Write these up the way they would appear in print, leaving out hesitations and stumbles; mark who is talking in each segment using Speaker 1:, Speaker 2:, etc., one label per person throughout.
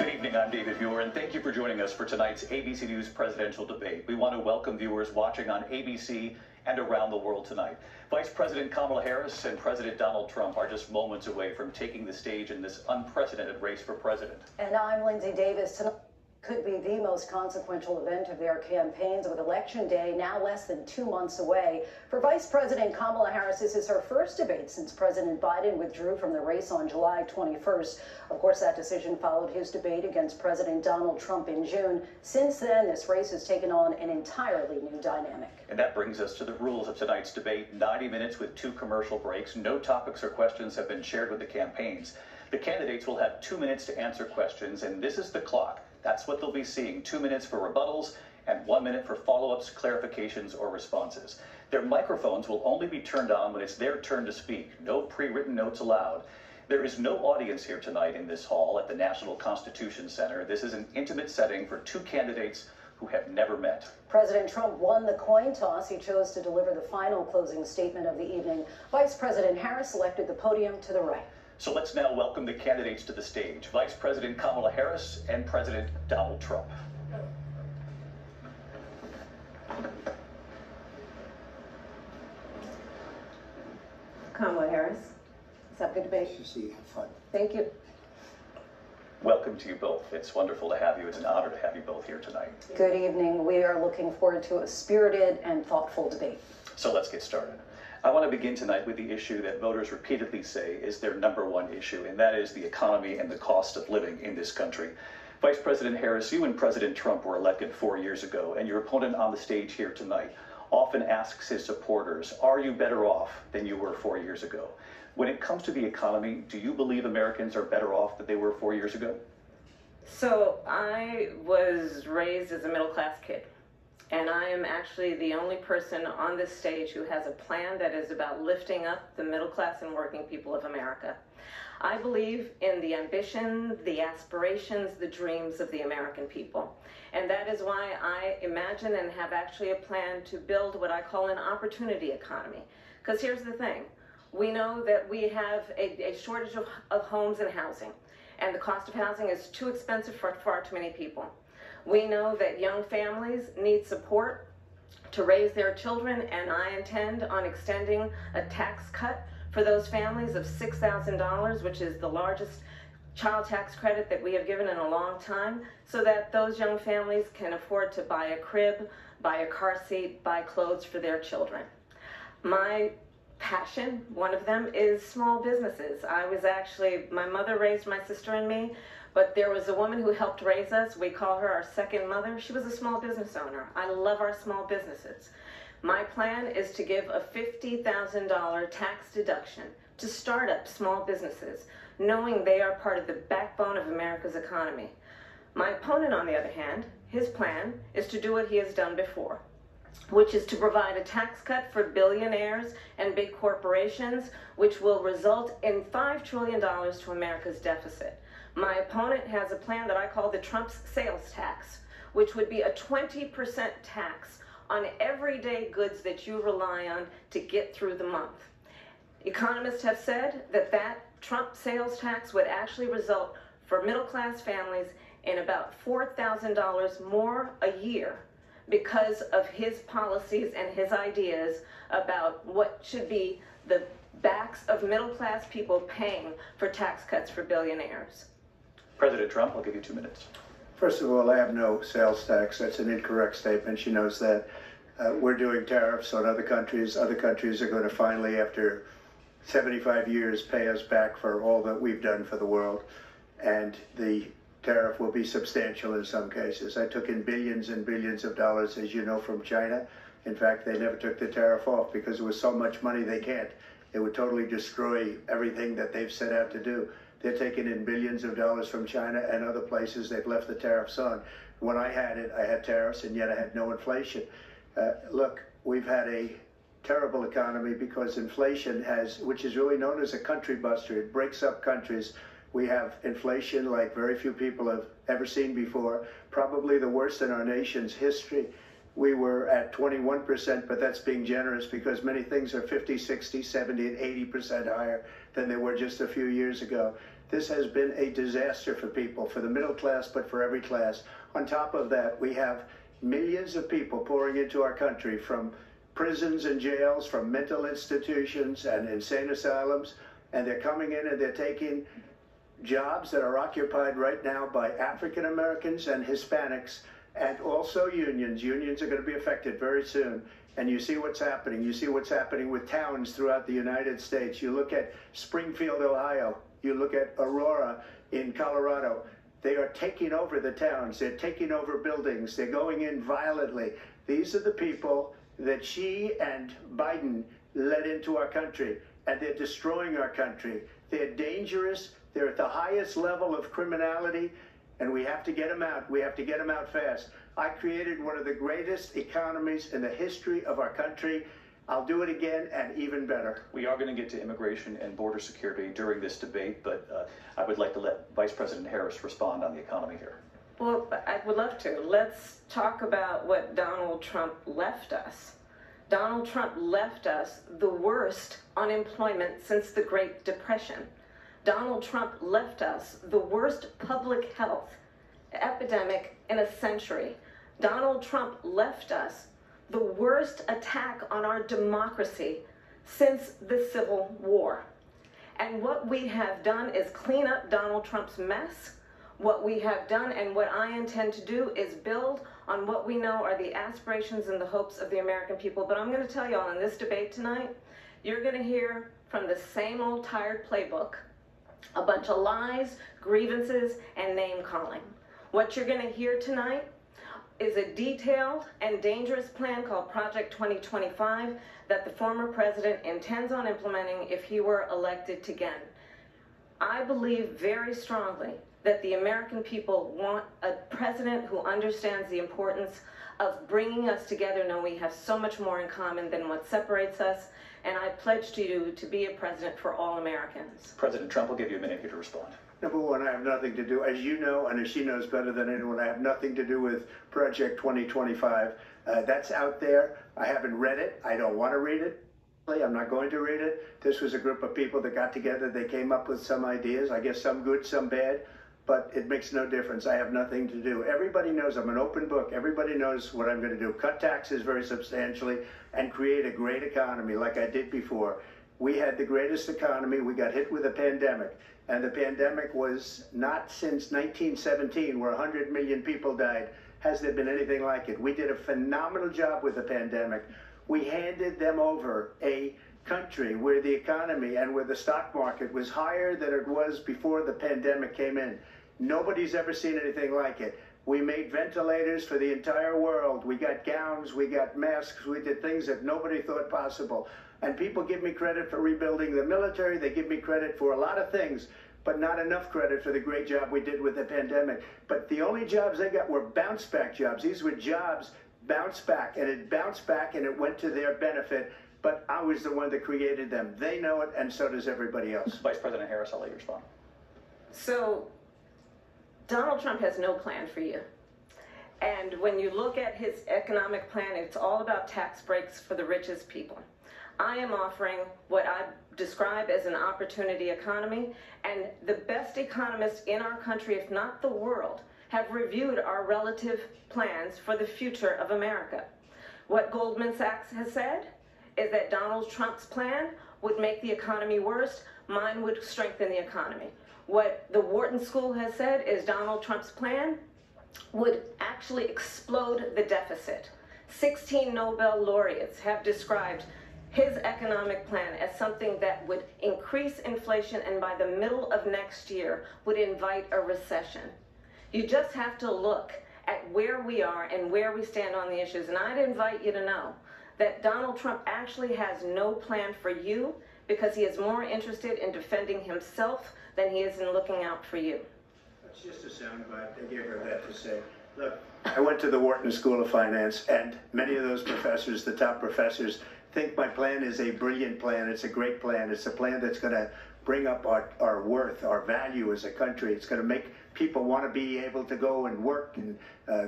Speaker 1: Good evening, I'm David Muir, and thank you for joining us for tonight's ABC News presidential debate. We want to welcome viewers watching on ABC and around the world tonight. Vice President Kamala Harris and President Donald Trump are just moments away from taking the stage in this unprecedented race for president.
Speaker 2: And I'm Lindsay Davis. Tonight could be the most consequential event of their campaigns, with Election Day now less than 2 months away. For Vice President Kamala Harris, this is her first debate since President Biden withdrew from the race on July 21st. Of course, that decision followed his debate against President Donald Trump in June. Since then, this race has taken on an entirely new dynamic.
Speaker 1: And that brings us to the rules of tonight's debate. 90 minutes with 2 commercial breaks. No topics or questions have been shared with the campaigns. The candidates will have 2 minutes to answer questions, and this is the clock. That's what they'll be seeing. 2 minutes for rebuttals and 1 minute for follow-ups, clarifications, or responses. Their microphones will only be turned on when it's their turn to speak. No pre-written notes allowed. There is no audience here tonight in this hall at the National Constitution Center. This is an intimate setting for 2 candidates who have never met.
Speaker 2: President Trump won the coin toss. He chose to deliver the final closing statement of the evening. Vice President Harris selected the podium to the right.
Speaker 1: So let's now welcome the candidates to the stage. Vice President Kamala Harris and President Donald Trump.
Speaker 2: Kamala Harris, let's have a good debate.
Speaker 3: Nice to see you. Have fun.
Speaker 2: Thank you.
Speaker 1: Welcome to you both. It's wonderful to have you. It's an honor to have you both here tonight.
Speaker 2: Good evening. We are looking forward to a spirited and thoughtful debate.
Speaker 1: So let's get started. I want to begin tonight with the issue that voters repeatedly say is their #1 issue, and that is the economy and the cost of living in this country. Vice President Harris, you and President Trump were elected 4 years ago, and your opponent on the stage here tonight often asks his supporters, are you better off than you were 4 years ago? When it comes to the economy, do you believe Americans are better off than they were 4 years ago?
Speaker 4: So I was raised as a middle-class kid. And I am actually the only person on this stage who has a plan that is about lifting up the middle class and working people of America. I believe in the ambition, the aspirations, the dreams of the American people. And that is why I imagine and have actually a plan to build what I call an opportunity economy. Because here's the thing. We know that we have a shortage of homes and housing. And the cost of housing is too expensive for far too many people. We know that young families need support to raise their children, and I intend on extending a tax cut for those families of $6,000, which is the largest child tax credit that we have given in a long time, so that those young families can afford to buy a crib, buy a car seat, buy clothes for their children. My passion, one of them, is small businesses. My mother raised my sister and me, but there was a woman who helped raise us. We call her our second mother. She was a small business owner. I love our small businesses. My plan is to give a $50,000 tax deduction to start up small businesses, knowing they are part of the backbone of America's economy. My opponent, on the other hand, his plan is to do what he has done before, which is to provide a tax cut for billionaires and big corporations, which will result in $5 trillion to America's deficit. My opponent has a plan that I call the Trump's sales tax, which would be a 20% tax on everyday goods that you rely on to get through the month. Economists have said that Trump sales tax would actually result for middle-class families in about $4,000 more a year because of his policies and his ideas about what should be the backs of middle-class people paying for tax cuts for billionaires.
Speaker 1: President Trump, I'll give you 2 minutes.
Speaker 3: First of all, I have no sales tax. That's an incorrect statement. She knows that. We're doing tariffs on other countries. Other countries are going to finally, after 75 years, pay us back for all that we've done for the world. And the tariff will be substantial in some cases. I took in billions and billions of dollars, as you know, from China. In fact, they never took the tariff off because it was so much money they can't. It would totally destroy everything that they've set out to do. They're taking in billions of dollars from China and other places they've left the tariffs on. When I had it, I had tariffs, and yet I had no inflation. Look, we've had a terrible economy because inflation which is really known as a country buster. It breaks up countries. We have inflation like very few people have ever seen before, probably the worst in our nation's history. We were at 21%, but that's being generous because many things are 50, 60, 70, and 80% higher than they were just a few years ago. This has been a disaster for people, for the middle class, but for every class. On top of that, we have millions of people pouring into our country from prisons and jails, from mental institutions and insane asylums, and they're coming in and they're taking jobs that are occupied right now by African Americans and Hispanics, and also unions. Unions are going to be affected very soon. And you see what's happening. You see what's happening with towns throughout the United States. You look at Springfield, Ohio. You look at Aurora in Colorado. They are taking over the towns. They're taking over buildings. They're going in violently. These are the people that Xi and Biden led into our country, and they're destroying our country. They're dangerous. They're at the highest level of criminality, and we have to get them out. We have to get them out fast. I created one of the greatest economies in the history of our country. I'll do it again and even better.
Speaker 1: We are going to get to immigration and border security during this debate, but I would like to let Vice President Harris respond on the economy here.
Speaker 4: Well, I would love to. Let's talk about what Donald Trump left us. Donald Trump left us the worst unemployment since the Great Depression. Donald Trump left us the worst public health epidemic in a century. Donald Trump left us the worst attack on our democracy since the Civil War. And what we have done is clean up Donald Trump's mess. What we have done and what I intend to do is build on what we know are the aspirations and the hopes of the American people. But I'm going to tell you all in this debate tonight, you're going to hear from the same old tired playbook, a bunch of lies, grievances, and name-calling. What you're going to hear tonight is a detailed and dangerous plan called Project 2025 that the former president intends on implementing if he were elected again. I believe very strongly that the American people want a president who understands the importance of bringing us together, knowing we have so much more in common than what separates us, and I pledge to you to be a president for all Americans.
Speaker 1: President Trump will give you a minute here to respond.
Speaker 3: Number one, I have nothing to do, as you know, and as she knows better than anyone, I have nothing to do with Project 2025. That's out there. I haven't read it. I don't want to read it. I'm not going to read it. This was a group of people that got together. They came up with some ideas, I guess some good, some bad, but it makes no difference. I have nothing to do. Everybody knows I'm an open book. Everybody knows what I'm going to do. Cut taxes very substantially and create a great economy like I did before. We had the greatest economy. We got hit with a pandemic. And the pandemic was not since 1917, where 100 million people died, has there been anything like it. We did a phenomenal job with the pandemic. We handed them over a country where the economy and where the stock market was higher than it was before the pandemic came in. Nobody's ever seen anything like it. We made ventilators for the entire world. We got gowns, we got masks, we did things that nobody thought possible. And people give me credit for rebuilding the military. They give me credit for a lot of things, but not enough credit for the great job we did with the pandemic. But the only jobs they got were bounce back jobs. These were jobs bounced back, and it bounced back and it went to their benefit. But I was the one that created them. They know it, and so does everybody else.
Speaker 1: Vice President Harris, I'll let you respond.
Speaker 4: So Donald Trump has no plan for you. And when you look at his economic plan, it's all about tax breaks for the richest people. I am offering what I describe as an opportunity economy, and the best economists in our country, if not the world, have reviewed our relative plans for the future of America. What Goldman Sachs has said is that Donald Trump's plan would make the economy worse, mine would strengthen the economy. What the Wharton School has said is Donald Trump's plan would actually explode the deficit. 16 Nobel laureates have described his economic plan as something that would increase inflation and by the middle of next year would invite a recession. You just have to look at where we are and where we stand on the issues. And I'd invite you to know that Donald Trump actually has no plan for you because he is more interested in defending himself than he is in looking out for you.
Speaker 3: That's just a soundbite. I gave her that to say. Look, I went to the Wharton School of Finance, and many of those professors, the top professors, think my plan is a brilliant plan. It's a great plan. It's a plan that's going to bring up our worth, our value as a country. It's going to make people want to be able to go and work and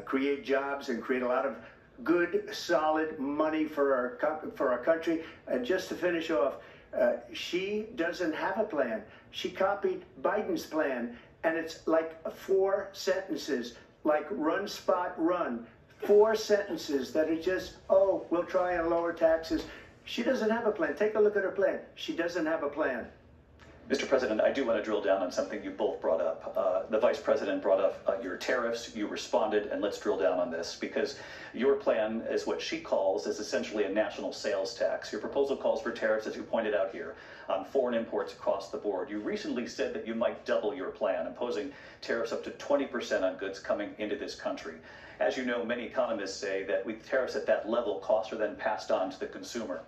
Speaker 3: create jobs and create a lot of good, solid money for our country. And just to finish off, She doesn't have a plan. She copied Biden's plan, and it's like 4 sentences, like run, spot, run. 4 sentences that are just, oh, we'll try and lower taxes. She doesn't have a plan. Take a look at her plan. She doesn't have a plan.
Speaker 1: Mr. President, I do want to drill down on something you both brought up. The Vice President brought up your tariffs. You responded, and let's drill down on this, because your plan is what she calls is essentially a national sales tax. Your proposal calls for tariffs, as you pointed out here, on foreign imports across the board. You recently said that you might double your plan, imposing tariffs up to 20% on goods coming into this country. As you know, many economists say that with tariffs at that level, costs are then passed on to the consumer.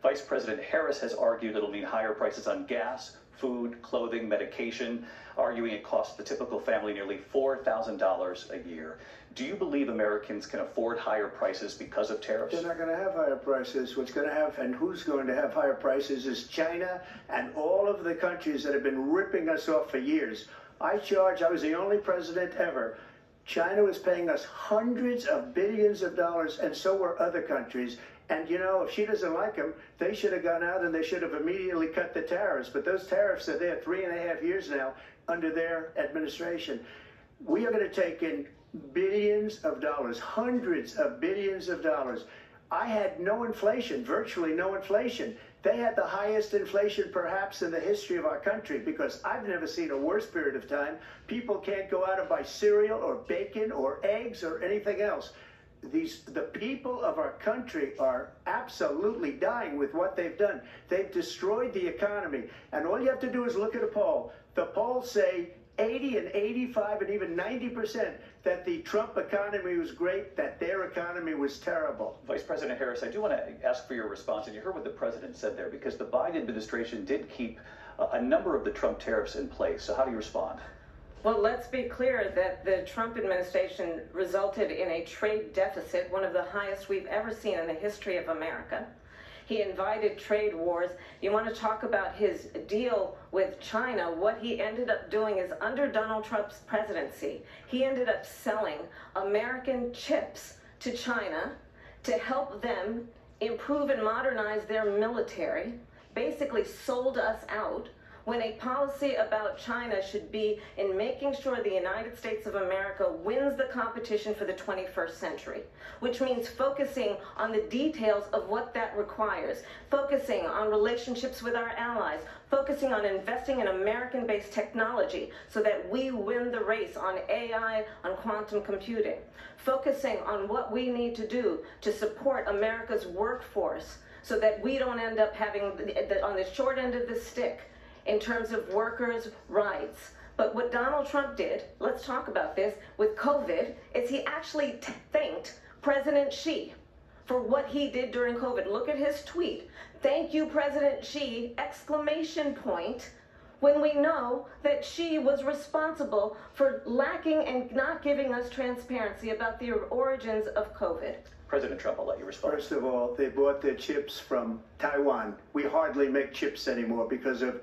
Speaker 1: Vice President Harris has argued it'll mean higher prices on gas, food, clothing, medication, arguing it costs the typical family nearly $4,000 a year. Do you believe Americans can afford higher prices because of tariffs?
Speaker 3: They're not going to have higher prices. What's going to have, and who's going to have higher prices, is China and all of the countries that have been ripping us off for years. I was the only president ever. China was paying us hundreds of billions of dollars, and so were other countries. And, you know, if she doesn't like them, they should have gone out and they should have immediately cut the tariffs. But those tariffs are there 3.5 years now under their administration. We are going to take in billions of dollars, hundreds of billions of dollars. I had no inflation, virtually no inflation. They had the highest inflation perhaps in the history of our country, because I've never seen a worse period of time. People can't go out and buy cereal or bacon or eggs or anything else. The people of our country are absolutely dying with what they've done. They've destroyed the economy. And all you have to do is look at a poll. The polls say 80 and 85 and even 90% that the Trump economy was great, that their economy was terrible.
Speaker 1: Vice President Harris, I do want to ask for your response, and you heard what the president said there, because the Biden administration did keep a number of the Trump tariffs in place. So how do you respond?
Speaker 4: Well, let's be clear that the Trump administration resulted in a trade deficit, one of the highest we've ever seen in the history of America. He invited trade wars. You want to talk about his deal with China? What he ended up doing is, under Donald Trump's presidency, he ended up selling American chips to China to help them improve and modernize their military, basically sold us out, when a policy about China should be in making sure the United States of America wins the competition for the 21st century, which means focusing on the details of what that requires, focusing on relationships with our allies, focusing on investing in American-based technology so that we win the race on AI, on quantum computing, focusing on what we need to do to support America's workforce so that we don't end up having on the short end of the stick in terms of workers' rights. But what Donald Trump did, let's talk about this, with COVID, is he actually thanked President Xi for what he did during COVID. Look at his tweet. Thank you, President Xi, exclamation point, when we know that Xi was responsible for lacking and not giving us transparency about the origins of COVID.
Speaker 1: President Trump, I'll let you respond.
Speaker 3: First of all, they bought their chips from Taiwan. We hardly make chips anymore because of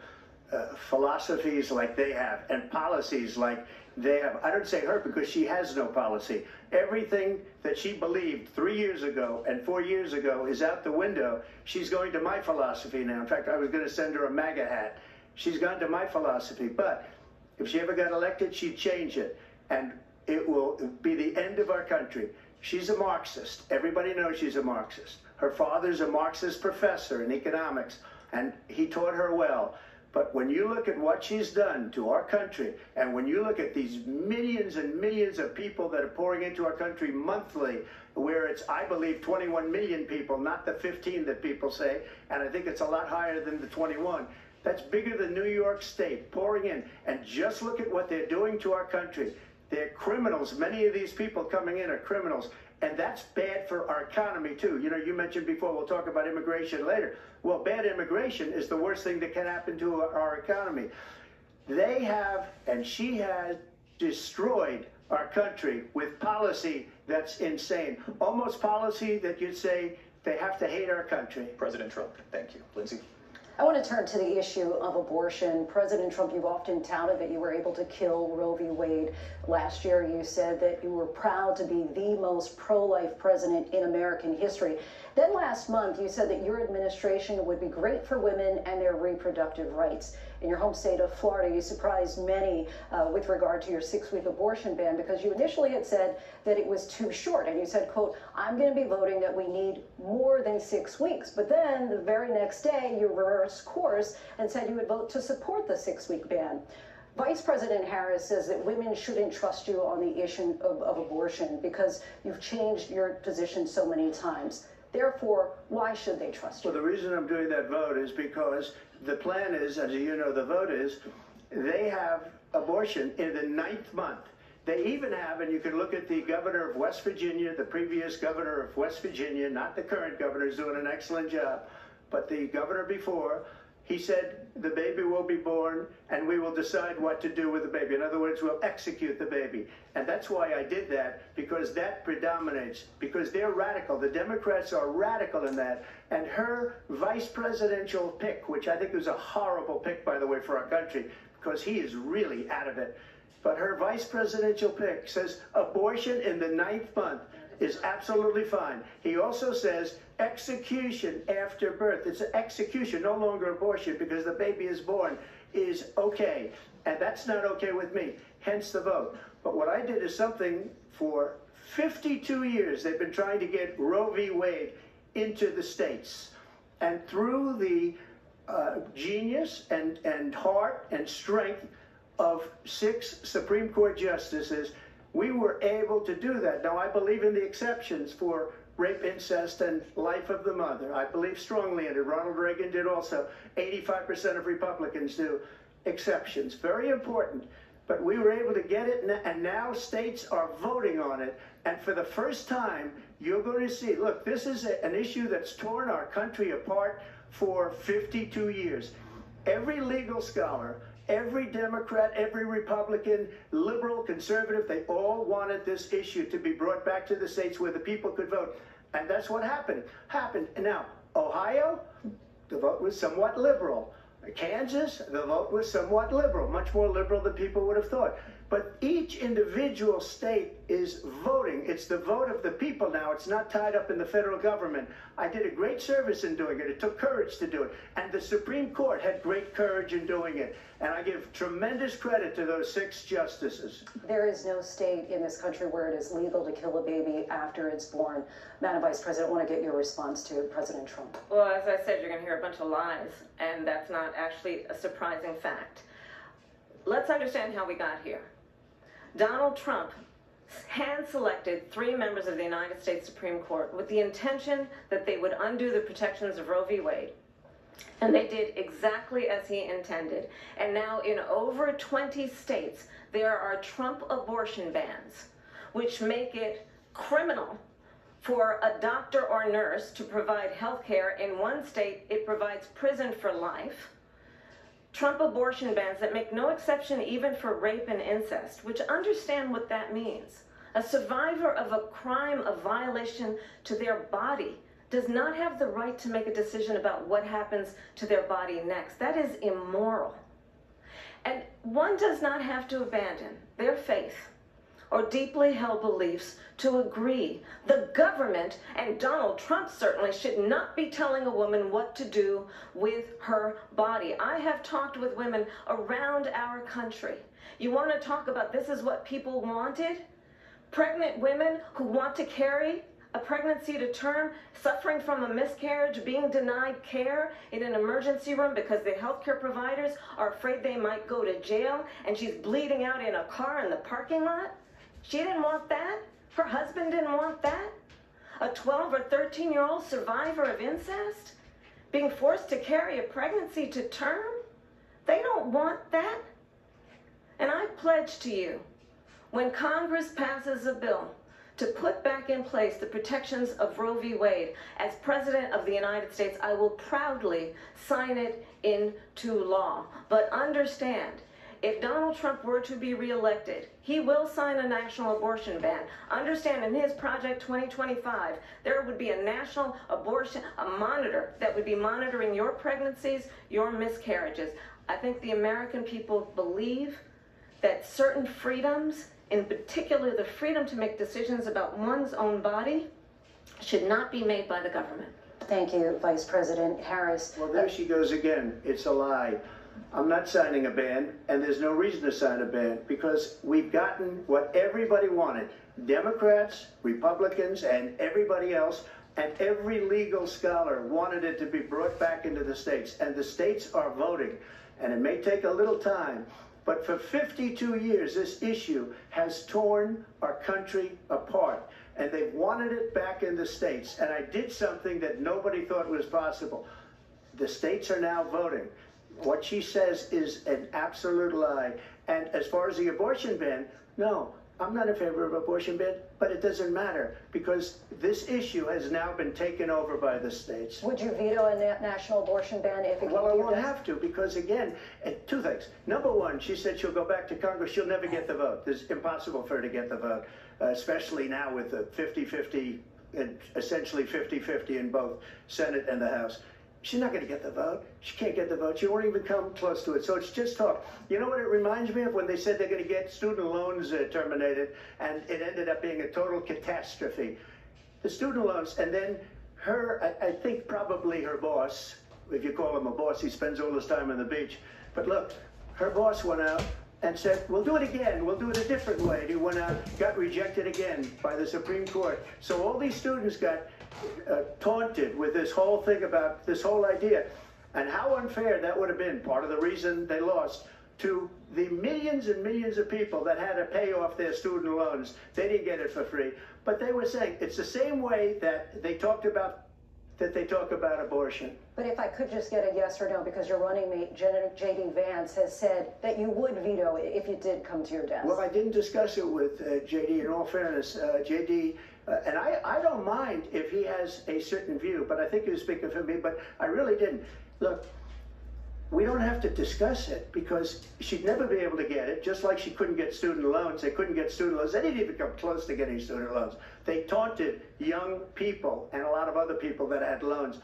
Speaker 3: philosophies like they have and policies like they have. I don't say her because she has no policy. Everything that she believed 3 years ago and 4 years ago is out the window. She's going to my philosophy now. In fact, I was going to send her a MAGA hat. She's gone to my philosophy. But if she ever got elected, she'd change it. And it will be the end of our country. She's a Marxist. Everybody knows she's a Marxist. Her father's a Marxist professor in economics, and he taught her well. But when you look at what she's done to our country, and when you look at these millions and millions of people that are pouring into our country monthly, where it's, I believe, 21 million people, not the 15 that people say, and I think it's a lot higher than the 21. That's bigger than New York State pouring in. And just look at what they're doing to our country. They're criminals. Many of these people coming in are criminals. And that's bad for our economy, too. You know, you mentioned before, we'll talk about immigration later. Well, bad immigration is the worst thing that can happen to our economy. They have, and she has, destroyed our country with policy that's insane. Almost policy that you'd say they have to hate our country.
Speaker 1: President Trump, thank you. Lindsay?
Speaker 2: I want to turn to the issue of abortion. President Trump, you've often touted that you were able to kill Roe v. Wade. Last year, you said that you were proud to be the most pro-life president in American history. Then last month, you said that your administration would be great for women and their reproductive rights. In your home state of Florida, you surprised many with regard to your 6-week abortion ban, because you initially had said that it was too short. And you said, quote, I'm going to be voting that we need more than 6 weeks. But then the very next day, you reversed course and said you would vote to support the 6-week ban. Vice President Harris says that women shouldn't trust you on the issue of abortion because you've changed your position so many times. Therefore, why should they trust you?
Speaker 3: Well, the reason I'm doing that vote is because the plan is, as you know, the vote is, they have abortion in the 9th month. They even have, and you can look at the governor of West Virginia, the previous governor of West Virginia, not the current governor, is doing an excellent job, but the governor before, he said the baby will be born and we will decide what to do with the baby. In other words, we'll execute the baby. And that's why I did that, because that predominates, because they're radical. The Democrats are radical in that. And her vice presidential pick, which I think was a horrible pick, by the way, for our country, because he is really out of it. But her vice presidential pick says abortion in the 9th month is absolutely fine. He also says execution after birth. It's an execution, no longer abortion, because the baby is born, is okay. And that's not okay with me, hence the vote. But what I did is something for 52 years. They've been trying to get Roe v. Wade into the states. And through the genius and heart and strength of 6 Supreme Court justices, we were able to do that. Now, I believe in the exceptions for rape, incest, and life of the mother. I believe strongly in it. Ronald Reagan did also. 85% of Republicans do. Exceptions. Very important. But we were able to get it, and now states are voting on it. And for the first time, you're going to see, look, this is an issue that's torn our country apart for 52 years. Every legal scholar, every Democrat, every Republican, liberal, conservative, they all wanted this issue to be brought back to the states where the people could vote. And that's what happened. And now, Ohio, the vote was somewhat liberal. Kansas, the vote was somewhat liberal, much more liberal than people would have thought. But each individual state is voting. It's the vote of the people now. It's not tied up in the federal government. I did a great service in doing it. It took courage to do it. And the Supreme Court had great courage in doing it. And I give tremendous credit to those 6 justices.
Speaker 2: There is no state in this country where it is legal to kill a baby after it's born. Madam Vice President, I want to get your response to President Trump.
Speaker 4: Well, as I said, you're going to hear a bunch of lies, and that's not actually a surprising fact. Let's understand how we got here. Donald Trump hand-selected 3 members of the United States Supreme Court with the intention that they would undo the protections of Roe v. Wade. And they did exactly as he intended. And now in over 20 states, there are Trump abortion bans, which make it criminal for a doctor or nurse to provide health care. In one state, it provides prison for life. Trump abortion bans that make no exception even for rape and incest, which understand what that means. A survivor of a crime of violation to their body does not have the right to make a decision about what happens to their body next. That is immoral. And one does not have to abandon their faith or deeply held beliefs to agree. The government, and Donald Trump certainly, should not be telling a woman what to do with her body. I have talked with women around our country. You want to talk about this is what people wanted? Pregnant women who want to carry a pregnancy to term, suffering from a miscarriage, being denied care in an emergency room because the healthcare providers are afraid they might go to jail, and she's bleeding out in a car in the parking lot. She didn't want that. Her husband didn't want that. A 12 or 13-year-old survivor of incest being forced to carry a pregnancy to term. They don't want that. And I pledge to you, when Congress passes a bill to put back in place the protections of Roe v. Wade, as President of the United States, I will proudly sign it into law. But understand, if Donald Trump were to be reelected, he will sign a national abortion ban. Understand, in his Project 2025, there would be a national abortion, a monitor that would be monitoring your pregnancies, your miscarriages. I think the American people believe that certain freedoms, in particular the freedom to make decisions about one's own body, should not be made by the government.
Speaker 2: Thank you, Vice President Harris.
Speaker 3: Well, there she goes again. It's a lie. I'm not signing a ban, and there's no reason to sign a ban because we've gotten what everybody wanted. Democrats, Republicans, and everybody else, and every legal scholar wanted it to be brought back into the states, and the states are voting. And it may take a little time, but for 52 years, this issue has torn our country apart. And they've wanted it back in the states. And I did something that nobody thought was possible. The states are now voting. What she says is an absolute lie. And as far as the abortion ban, no, I'm not in favor of abortion ban, but it doesn't matter because this issue has now been taken over by the states.
Speaker 2: Would you veto a national abortion ban if it came to your desk?
Speaker 3: Well, I won't have to because, again, two things. Number one, she said she'll go back to Congress. She'll never get the vote. It's impossible for her to get the vote, especially now with the 50-50, essentially 50-50 in both Senate and the House. She's not going to get the vote. She can't get the vote. She won't even come close to it. So it's just talk. You know what it reminds me of? When they said they're going to get student loans terminated, and it ended up being a total catastrophe. The student loans, and then her, I think probably her boss, if you call him a boss, he spends all his time on the beach. But look, her boss went out and said, we'll do it again. We'll do it a different way. And he went out, got rejected again by the Supreme Court. So all these students got taunted with this whole thing about this whole idea. And how unfair that would have been, part of the reason they lost, to the millions and millions of people that had to pay off their student loans. They didn't get it for free. But they were saying it's the same way that they talk about abortion.
Speaker 2: But if I could just get a yes or no, because your running mate, J.D. Vance, has said that you would veto it if it did come to your desk.
Speaker 3: Well, I didn't discuss it with J.D. In all fairness, J.D., and I don't mind if he has a certain view, but I think he was speaking for me, but I really didn't. Look, we don't have to discuss it because she'd never be able to get it, just like she couldn't get student loans. They couldn't get student loans. They didn't even come close to getting student loans. They taunted young people and a lot of other people that had loans.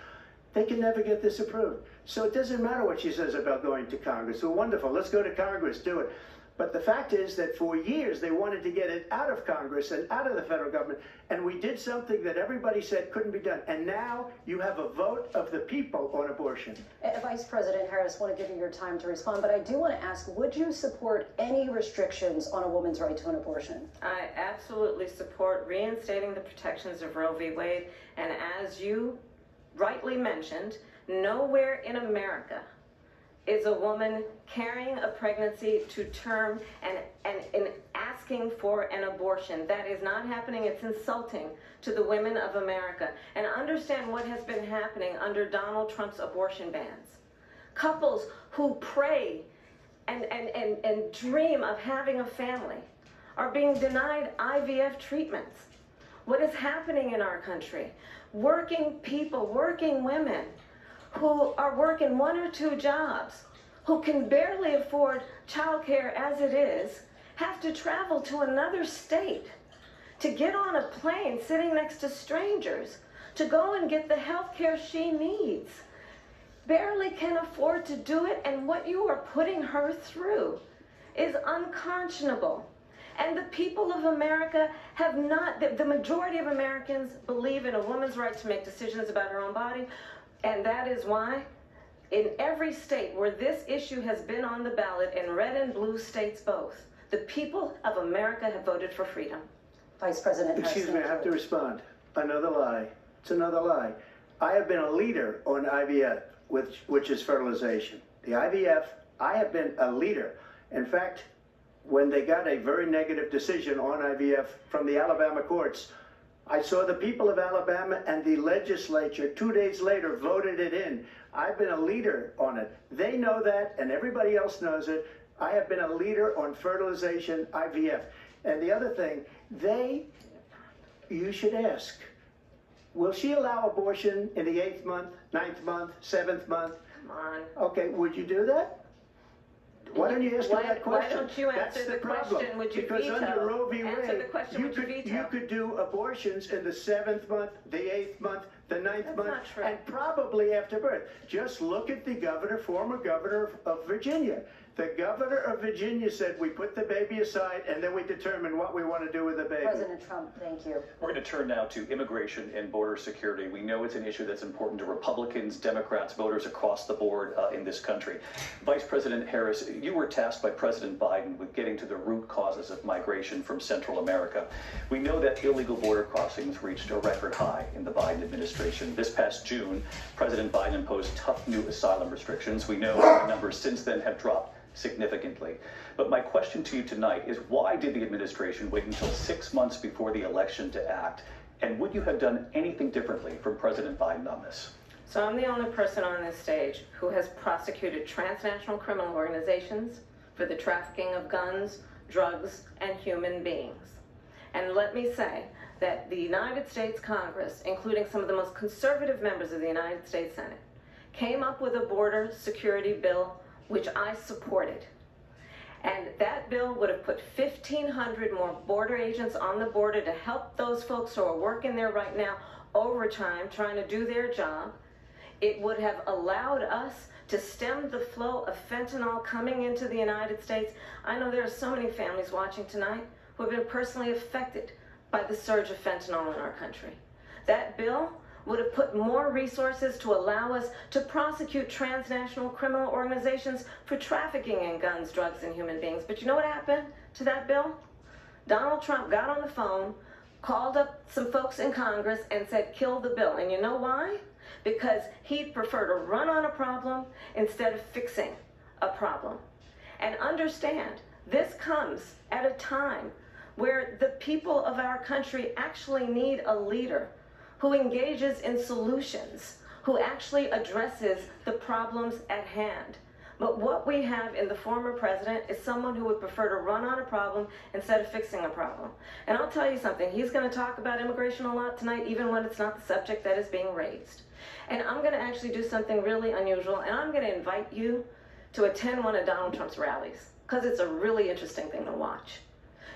Speaker 3: They can never get this approved. So it doesn't matter what she says about going to Congress. Well, wonderful. Let's go to Congress. Do it. But the fact is that for years they wanted to get it out of Congress and out of the federal government, and we did something that everybody said couldn't be done. And now you have a vote of the people on abortion.
Speaker 2: Vice President Harris, I want to give you your time to respond, but I do want to ask, would you support any restrictions on a woman's right to an abortion?
Speaker 4: I absolutely support reinstating the protections of Roe v. Wade, and as you rightly mentioned, nowhere in America is a woman carrying a pregnancy to term and asking for an abortion. That is not happening. It's insulting to the women of America. And understand what has been happening under Donald Trump's abortion bans. Couples who pray and dream of having a family are being denied IVF treatments. What is happening in our country? Working people, working women, who are working 1 or 2 jobs, who can barely afford childcare as it is, have to travel to another state to get on a plane sitting next to strangers to go and get the health care she needs. Barely can afford to do it, and what you are putting her through is unconscionable. And the people of America have not, the majority of Americans believe in a woman's right to make decisions about her own body. And that is why in every state where this issue has been on the ballot, in red and blue states both, the people of America have voted for freedom.
Speaker 2: Vice President Harris.
Speaker 3: Excuse me, I have to respond. Another lie. It's another lie. I have been a leader on IVF, which is fertilization. The IVF, I have been a leader. In fact, when they got a very negative decision on IVF from the Alabama courts, I saw the people of Alabama and the legislature 2 days later voted it in. I've been a leader on it. They know that, and everybody else knows it. I have been a leader on fertilization, IVF. And the other thing, you should ask, will she allow abortion in the 8th month, 9th month, 7th month?
Speaker 4: Come on.
Speaker 3: Okay, would you do that? Why don't you ask her that question?
Speaker 4: Why don't you answer
Speaker 3: That's
Speaker 4: the
Speaker 3: problem.
Speaker 4: question? Would you
Speaker 3: because
Speaker 4: veto?
Speaker 3: under Roe v.
Speaker 4: Answer
Speaker 3: Wade,
Speaker 4: the question, would you veto?
Speaker 3: you could do abortions in the 7th month, the 8th month, the 9th
Speaker 4: That's
Speaker 3: month,
Speaker 4: not true.
Speaker 3: and probably after birth. Just look at the former governor of Virginia. The governor of Virginia said we put the baby aside and then we determine what we want to do with the baby.
Speaker 2: President Trump, thank you.
Speaker 1: We're going to turn now to immigration and border security. We know it's an issue that's important to Republicans, Democrats, voters across the board in this country. Vice President Harris, you were tasked by President Biden with getting to the root causes of migration from Central America. We know that illegal border crossings reached a record high in the Biden administration. This past June, President Biden imposed tough new asylum restrictions. We know the numbers since then have dropped significantly. But my question to you tonight is, why did the administration wait until 6 months before the election to act? And would you have done anything differently from President Biden on this?
Speaker 4: So I'm the only person on this stage who has prosecuted transnational criminal organizations for the trafficking of guns, drugs, and human beings. And let me say that the United States Congress, including some of the most conservative members of the United States Senate, came up with a border security bill which I supported. And that bill would have put 1,500 more border agents on the border to help those folks who are working there right now overtime trying to do their job. It would have allowed us to stem the flow of fentanyl coming into the United States. I know there are so many families watching tonight who have been personally affected by the surge of fentanyl in our country. That bill would have put more resources to allow us to prosecute transnational criminal organizations for trafficking in guns, drugs, and human beings. But you know what happened to that bill? Donald Trump got on the phone, called up some folks in Congress, and said, kill the bill. And you know why? Because he'd prefer to run on a problem instead of fixing a problem. And understand, this comes at a time where the people of our country actually need a leader who engages in solutions, who actually addresses the problems at hand. But what we have in the former president is someone who would prefer to run on a problem instead of fixing a problem. And I'll tell you something, he's going to talk about immigration a lot tonight, even when it's not the subject that is being raised. And I'm going to actually do something really unusual, and I'm going to invite you to attend one of Donald Trump's rallies, because it's a really interesting thing to watch.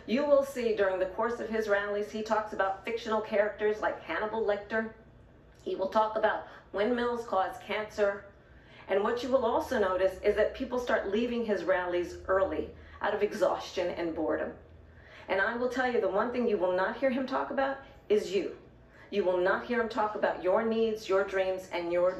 Speaker 4: You will see during the course of his rallies, he talks about fictional characters like Hannibal Lecter. He will talk about windmills cause cancer. And what you will also notice is that people start leaving his rallies early out of exhaustion and boredom. And I will tell you, the one thing you will not hear him talk about is you. You will not hear him talk about your needs, your dreams, and your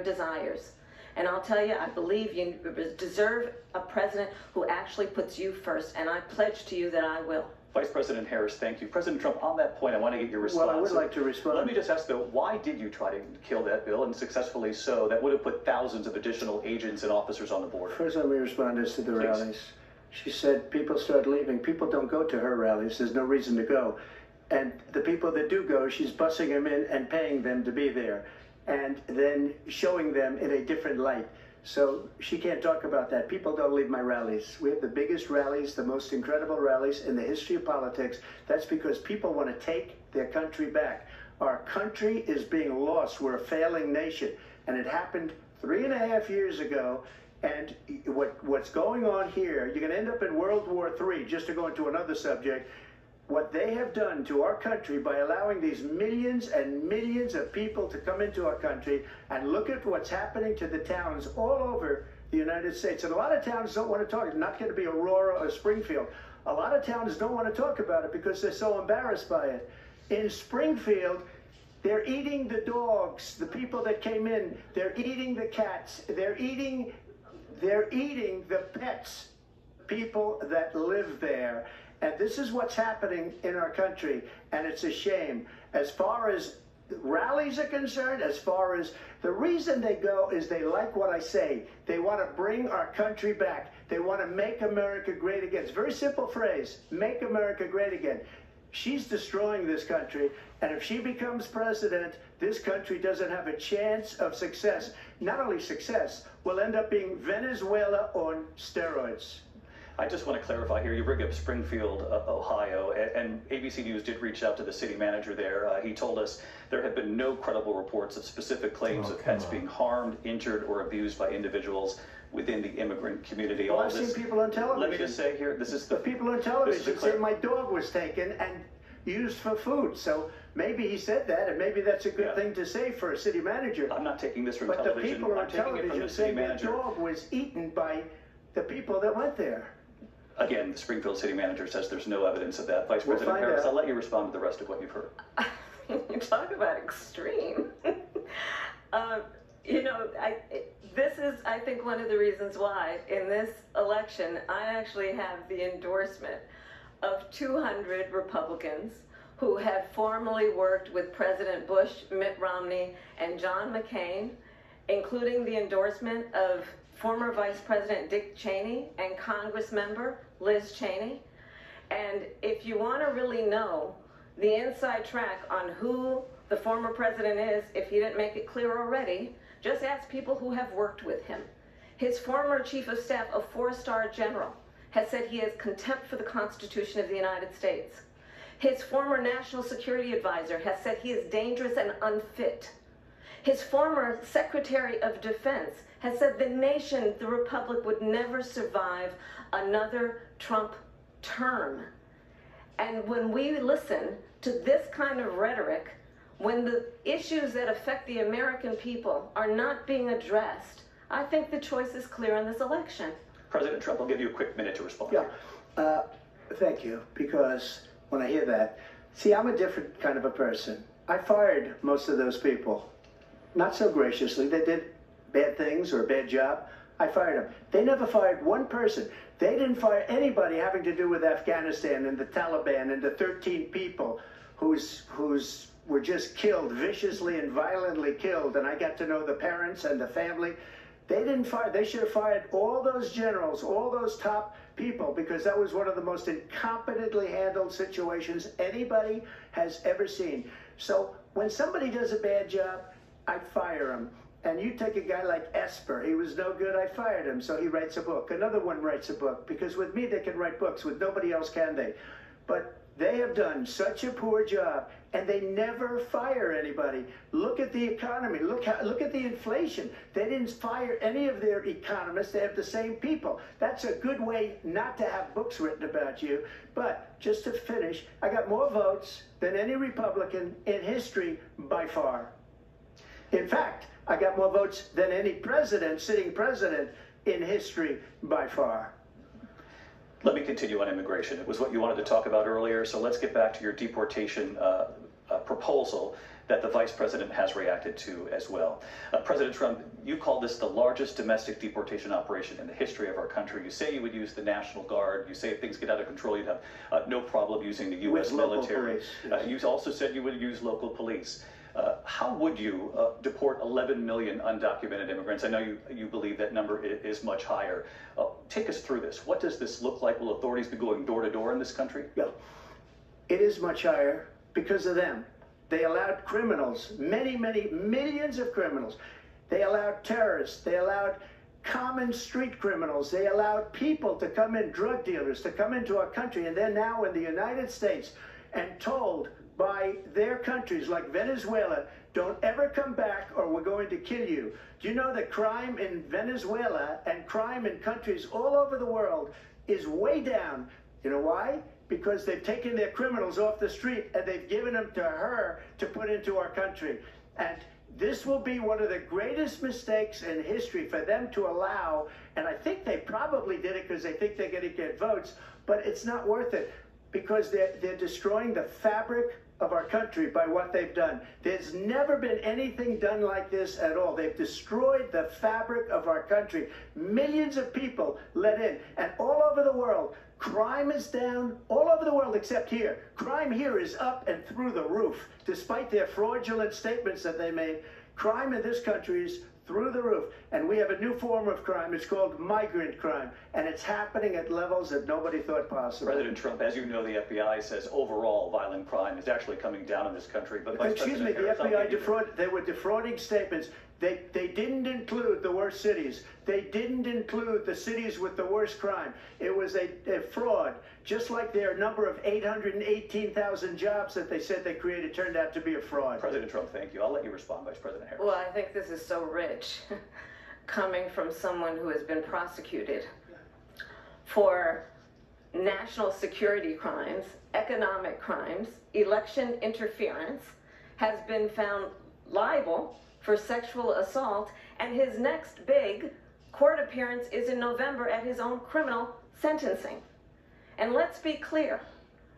Speaker 4: desires. And I'll tell you, I believe you deserve a president who actually puts you first, and I pledge to you that I will.
Speaker 1: Vice President Harris, thank you. President Trump, on that point, I want to get your response.
Speaker 3: Well, I would like to respond.
Speaker 1: Let me just ask, though, why did you try to kill that bill, and successfully so, that would have put thousands of additional agents and officers on the border?
Speaker 3: First, let me respond as to the
Speaker 1: Please.
Speaker 3: rallies. She said people start leaving. People don't go to her rallies. There's no reason to go. And the people that do go, she's bussing them in and paying them to be there, and then showing them in a different light. So she can't talk about that. People don't leave my rallies. We have the biggest rallies, the most incredible rallies in the history of politics. That's because people want to take their country back. Our country is being lost. We're a failing nation. And it happened 3.5 years ago. And what's going on here, you're going to end up in World War III, just to go into another subject. What they have done to our country by allowing these millions and millions of people to come into our country, and look at what's happening to the towns all over the United States. And a lot of towns don't want to talk. It's not going to be Aurora or Springfield. A lot of towns don't want to talk about it because they're so embarrassed by it. In Springfield, they're eating the dogs, the people that came in. They're eating the cats. They're eating the pets, people that live there. And this is what's happening in our country, and it's a shame. As far as rallies are concerned, as far as the reason they go is they like what I say. They want to bring our country back. They want to make America great again. It's a very simple phrase, make America great again. She's destroying this country, and if she becomes president, this country doesn't have a chance of success. Not only success, we'll end up being Venezuela on steroids.
Speaker 1: I just want to clarify here, you bring up Springfield, Ohio, and ABC News did reach out to the city manager there. He told us there have been no credible reports of specific claims of pets being harmed, injured, or abused by individuals within the immigrant community.
Speaker 3: Well,
Speaker 1: All
Speaker 3: I've
Speaker 1: this,
Speaker 3: seen people on television.
Speaker 1: let me just say here, this is
Speaker 3: The
Speaker 1: the
Speaker 3: people on
Speaker 1: this is
Speaker 3: television
Speaker 1: the
Speaker 3: say
Speaker 1: clear-
Speaker 3: my dog was taken and used for food. So maybe he said that, and maybe that's a good
Speaker 1: Yeah.
Speaker 3: thing to say for a city manager.
Speaker 1: I'm not taking this from
Speaker 3: But the
Speaker 1: television.
Speaker 3: people
Speaker 1: I'm
Speaker 3: on
Speaker 1: taking it from
Speaker 3: television
Speaker 1: the city
Speaker 3: say the
Speaker 1: manager.
Speaker 3: dog was eaten by the people that went there.
Speaker 1: Again, the Springfield city manager says there's no evidence of that. Vice
Speaker 3: We'll
Speaker 1: President
Speaker 3: find
Speaker 1: Harris,
Speaker 3: out.
Speaker 1: I'll let you respond to the rest of what you've heard.
Speaker 4: You talk about extreme. This is, I think, one of the reasons why in this election I actually have the endorsement of 200 Republicans who have formerly worked with President Bush, Mitt Romney, and John McCain, including the endorsement of former Vice President Dick Cheney and Congress member Liz Cheney. And if you want to really know the inside track on who the former president is, if he didn't make it clear already, just ask people who have worked with him. His former chief of staff, a 4-star general, has said he has contempt for the Constitution of the United States. His former national security advisor has said he is dangerous and unfit. His former Secretary of Defense has said the nation, the Republic, would never survive another Trump term. And when we listen to this kind of rhetoric, when the issues that affect the American people are not being addressed, I think the choice is clear in this election.
Speaker 1: President Trump, I'll give you a quick minute to respond.
Speaker 3: Yeah, thank you, because when I hear that, see, I'm a different kind of a person. I fired most of those people, not so graciously. They did bad things or a bad job. I fired them. They never fired one person. They didn't fire anybody having to do with Afghanistan and the Taliban and the 13 people whose were just killed, viciously and violently killed, and I got to know the parents and the family. They didn't fire. They should have fired all those generals, all those top people, because that was one of the most incompetently handled situations anybody has ever seen. So when somebody does a bad job, I fire him. And you take a guy like Esper, he was no good, I fired him, so he writes a book. Another one writes a book, because with me they can write books, with nobody else can they. But they have done such a poor job, and they never fire anybody. Look at the economy. Look at the inflation. They didn't fire any of their economists. They have the same people. That's a good way not to have books written about you. But just to finish, I got more votes than any Republican in history by far. In fact, I got more votes than any president, sitting president in history by far.
Speaker 1: Let me continue on immigration. It was what you wanted to talk about earlier, so let's get back to your deportation proposal that the vice president has reacted to as well. President Trump, you called this the largest domestic deportation operation in the history of our country. You say you would use the National Guard. You say if things get out of control, you'd have no problem using the U.S. military.
Speaker 3: Police, yes.
Speaker 1: You also said you would use local police. How would you deport 11 million undocumented immigrants? I know you believe that number is much higher. Take us through this. What does this look like? Will authorities be going door to door in this country?
Speaker 3: Yeah, it is much higher because of them. They allowed criminals, many, many millions of criminals. They allowed terrorists. They allowed common street criminals. They allowed people to come in, drug dealers, to come into our country. And they're now in the United States and told by their countries like Venezuela, don't ever come back or we're going to kill you. Do you know that crime in Venezuela and crime in countries all over the world is way down? You know why? Because they've taken their criminals off the street and they've given them to her to put into our country. And this will be one of the greatest mistakes in history for them to allow, and I think they probably did it because they think they're going to get votes, but it's not worth it because they're destroying the fabric of our country by what they've done. There's never been anything done like this at all. They've destroyed the fabric of our country. Millions of people let in, and all over the world, crime is down all over the world except here. Crime here is up and through the roof. Despite their fraudulent statements that they made, crime in this country is through the roof. And we have a new form of crime. It's called migrant crime. And it's happening at levels that nobody thought possible.
Speaker 1: President Trump, as you know, the FBI says overall violent crime is actually coming down in this country. But
Speaker 3: Excuse me, the FBI they were defrauding statements. They didn't include the worst cities. They didn't include the cities with the worst crime. It was a fraud. Just like their number of 818,000 jobs that they said they created turned out to be a fraud.
Speaker 1: President Trump, thank you. I'll let you respond, Vice President Harris.
Speaker 4: Well, I think this is so rich. coming from someone who has been prosecuted for national security crimes, economic crimes, election interference, has been found liable for sexual assault, and his next big court appearance is in November at his own criminal sentencing. And let's be clear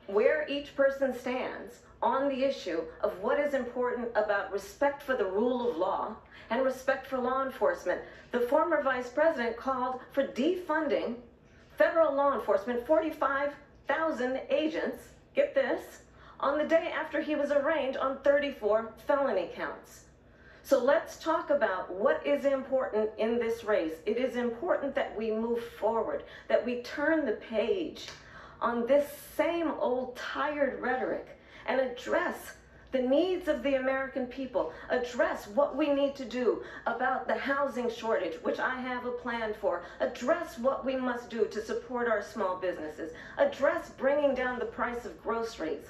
Speaker 4: where each person stands on the issue of what is important about respect for the rule of law and respect for law enforcement. The former vice president called for defunding federal law enforcement, 45,000 agents, get this, on the day after he was arraigned on 34 felony counts. So let's talk about what is important in this race. It is important that we move forward, that we turn the page on this same old tired rhetoric and address the needs of the American people, address what we need to do about the housing shortage, which I have a plan for, address what we must do to support our small businesses, address bringing down the price of groceries.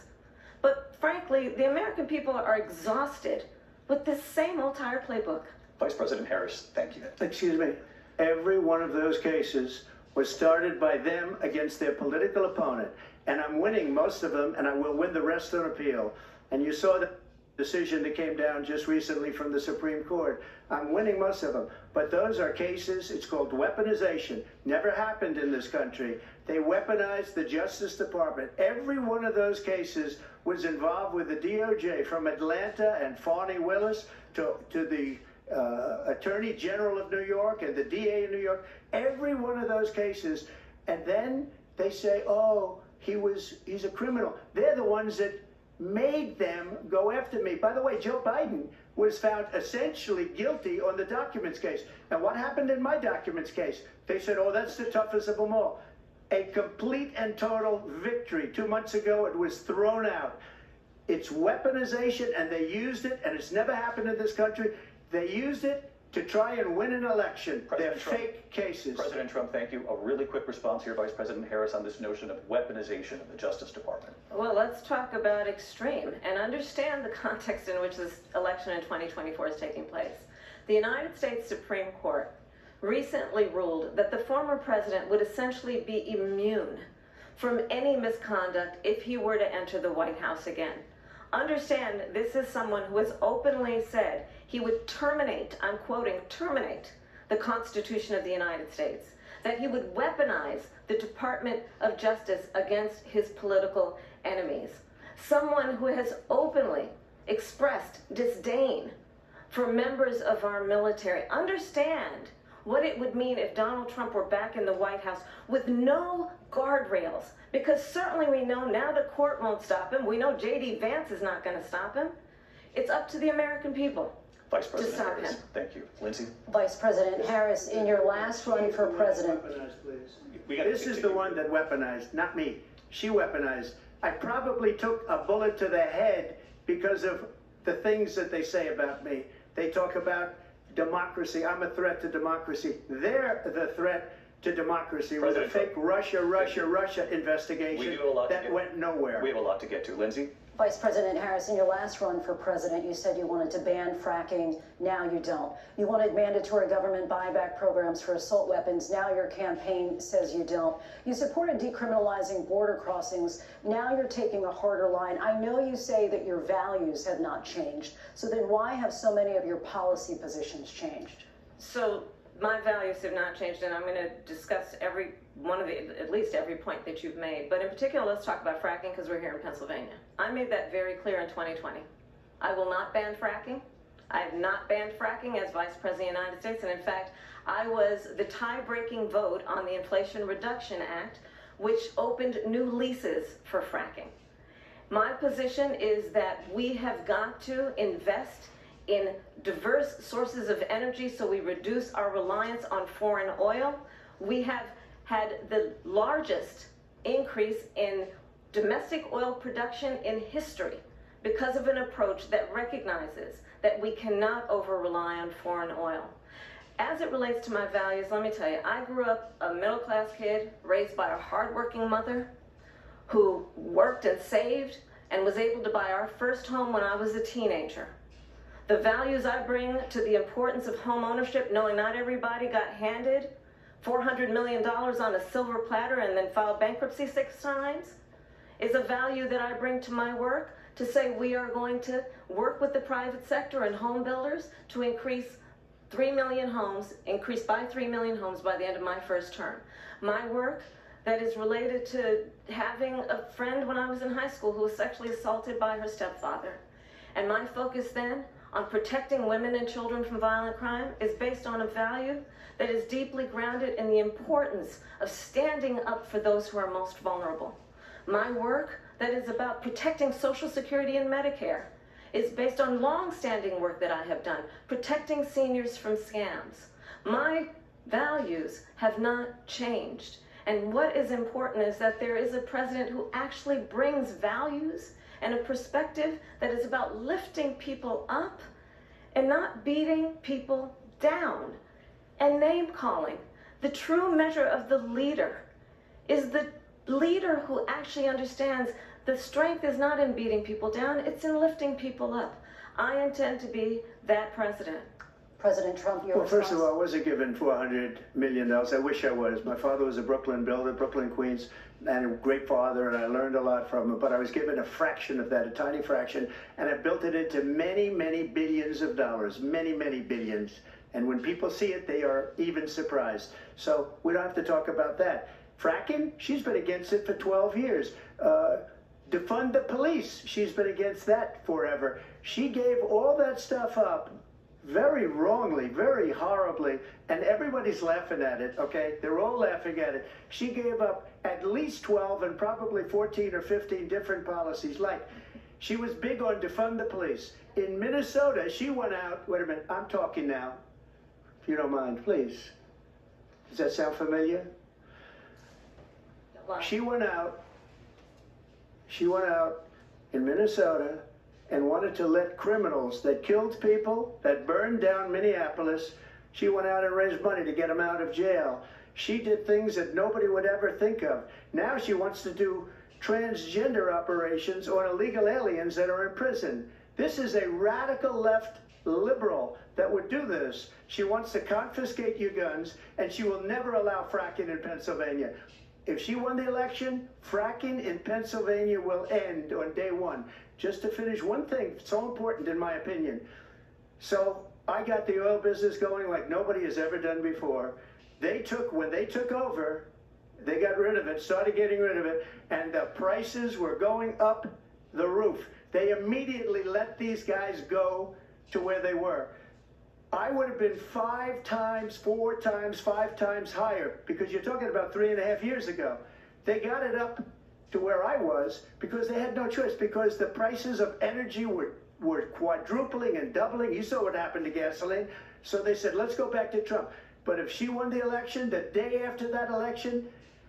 Speaker 4: But frankly, the American people are exhausted with this same old tired playbook.
Speaker 1: Vice President Harris, thank you.
Speaker 3: Excuse me. Every one of those cases was started by them against their political opponent. And I'm winning most of them, and I will win the rest on appeal. And you saw the decision that came down just recently from the Supreme Court. I'm winning most of them. But those are cases, it's called weaponization. Never happened in this country. They weaponized the Justice Department. Every one of those cases was involved with the DOJ, from Atlanta and Fani Willis to the Attorney General of New York and the DA in New York. Every one of those cases. And then they say, oh, he's a criminal. They're the ones that made them go after me. By the way, Joe Biden was found essentially guilty on the documents case. And what happened in my documents case? They said, oh, that's the toughest of them all. A complete and total victory. 2 months ago, it was thrown out. It's weaponization, and they used it, and it's never happened in this country. They used it to try and win an election. They're fake cases.
Speaker 1: President Trump, thank you. A really quick response here, Vice President Harris, on this notion of weaponization of the Justice Department.
Speaker 4: Well, let's talk about extreme and understand the context in which this election in 2024 is taking place. The United States Supreme Court recently ruled that the former president would essentially be immune from any misconduct if he were to enter the White House again. Understand, this is someone who has openly said he would terminate, I'm quoting, terminate the Constitution of the United States, that he would weaponize the Department of Justice against his political enemies. Someone who has openly expressed disdain for members of our military. Understand what it would mean if Donald Trump were back in the White House with no guardrails, because certainly we know now the court won't stop him. We know J.D. Vance is not going to stop him. It's up to the American people
Speaker 1: Vice President
Speaker 4: to stop
Speaker 1: Harris,
Speaker 4: him.
Speaker 1: thank you. Lindsay?
Speaker 2: Vice President Harris, in your last run for president.
Speaker 3: This is the one that weaponized, not me. She weaponized. I probably took a bullet to the head because of the things that they say about me. They talk about democracy. I'm a threat to democracy. They're the threat to democracy with a fake Russia investigation that went nowhere.
Speaker 1: We have a lot to get to. Lindsay?
Speaker 2: Vice President Harris, in your last run for president, you said you wanted to ban fracking. Now you don't. You wanted mandatory government buyback programs for assault weapons. Now your campaign says you don't. You supported decriminalizing border crossings. Now you're taking a harder line. I know you say that your values have not changed. So then why have so many of your policy positions changed?
Speaker 4: So my values have not changed, and I'm going to discuss every one of at least every point that you've made. But in particular, let's talk about fracking, because we're here in Pennsylvania. I made that very clear in 2020. I will not ban fracking. I have not banned fracking as Vice President of the United States, and in fact, I was the tie-breaking vote on the Inflation Reduction Act, which opened new leases for fracking. My position is that we have got to invest in diverse sources of energy so we reduce our reliance on foreign oil. We have had the largest increase in domestic oil production in history because of an approach that recognizes that we cannot over-rely on foreign oil. As it relates to my values, let me tell you, I grew up a middle-class kid raised by a hardworking mother who worked and saved and was able to buy our first home when I was a teenager. The values I bring to the importance of home ownership, knowing not everybody got handed $400 million on a silver platter and then filed bankruptcy 6 times, is a value that I bring to my work, to say we are going to work with the private sector and home builders to increase 3 million homes, increase by 3 million homes by the end of my first term. My work that is related to having a friend when I was in high school who was sexually assaulted by her stepfather. And my focus then on protecting women and children from violent crime is based on a value that is deeply grounded in the importance of standing up for those who are most vulnerable. My work that is about protecting Social Security and Medicare is based on long-standing work that I have done, protecting seniors from scams. My values have not changed. And what is important is that there is a president who actually brings values and a perspective that is about lifting people up and not beating people down and name-calling. The true measure of the leader is the leader who actually understands the strength is not in beating people down, it's in lifting people up. I intend to be that president.
Speaker 2: President Trump, your
Speaker 3: Well, first of
Speaker 2: response?
Speaker 3: all, I wasn't given $400 million. I wish I was. My father was a Brooklyn builder, Brooklyn, Queens, and a great father, and I learned a lot from him. But I was given a fraction of that, a tiny fraction, and I built it into many, many billions of dollars, many, many billions. And when people see it, they are even surprised. So we don't have to talk about that. Fracking, she's been against it for 12 years. Defund the police, she's been against that forever. She gave all that stuff up very wrongly, very horribly, and everybody's laughing at it, okay? They're all laughing at it. She gave up at least 12 and probably 14 or 15 different policies. Like, she was big on defund the police. In Minnesota, she went out, wait a minute, I'm talking now, if you don't mind, please. Does that sound familiar? She went out in Minnesota and wanted to let criminals that killed people, that burned down Minneapolis, she went out and raised money to get them out of jail. She did things that nobody would ever think of. Now she wants to do transgender operations on illegal aliens that are in prison. This is a radical left liberal that would do this. She wants to confiscate your guns, and she will never allow fracking in Pennsylvania. If she won the election, fracking in Pennsylvania will end on day one. Just to finish one thing, so important in my opinion. So I got the oil business going like nobody has ever done before. When they took over, they got rid of it, started getting rid of it, and the prices were going up the roof. They immediately let these guys go to where they were. I would have been 5 times, 4 times, 5 times higher, because you're talking about 3.5 years ago. They got it up to where I was because they had no choice, because the prices of energy were quadrupling and doubling. You saw what happened to gasoline. So they said, let's go back to Trump. But if she won the election, the day after that election,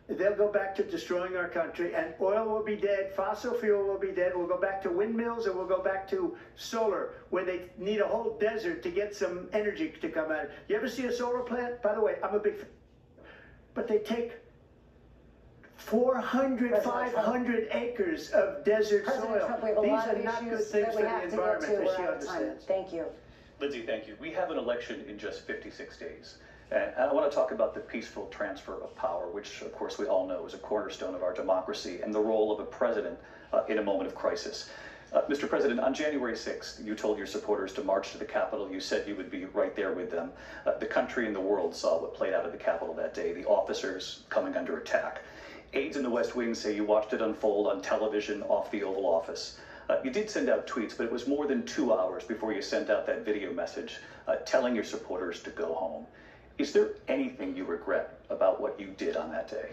Speaker 3: they'll go back to destroying our country, and oil will be dead, fossil fuel will be dead, we'll go back to windmills, and we'll go back to solar, where they need a whole desert to get some energy to come out. You ever see a solar plant? By the way, I'm a big fan. But they take 400, 500 acres of desert soil.
Speaker 2: Trump, we have a
Speaker 3: These
Speaker 2: lot
Speaker 3: are
Speaker 2: of
Speaker 3: not good
Speaker 2: issues
Speaker 3: things
Speaker 2: that
Speaker 3: for
Speaker 2: we
Speaker 3: the
Speaker 2: have to get to.
Speaker 3: environment, as
Speaker 2: We're
Speaker 3: she
Speaker 2: out of time.
Speaker 3: understands.
Speaker 2: Thank you.
Speaker 1: Lindsay, thank you. We have an election in just 56 days. And I want to talk about the peaceful transfer of power, which, of course, we all know is a cornerstone of our democracy, and the role of a president in a moment of crisis. Mr. President, on January 6th, you told your supporters to march to the Capitol. You said you would be right there with them. The country and the world saw what played out at the Capitol that day, the officers coming under attack. Aides in the West Wing say you watched it unfold on television off the Oval Office. You did send out tweets, but it was more than 2 hours before you sent out that video message telling your supporters to go home. Is there anything you regret about what you did on that day?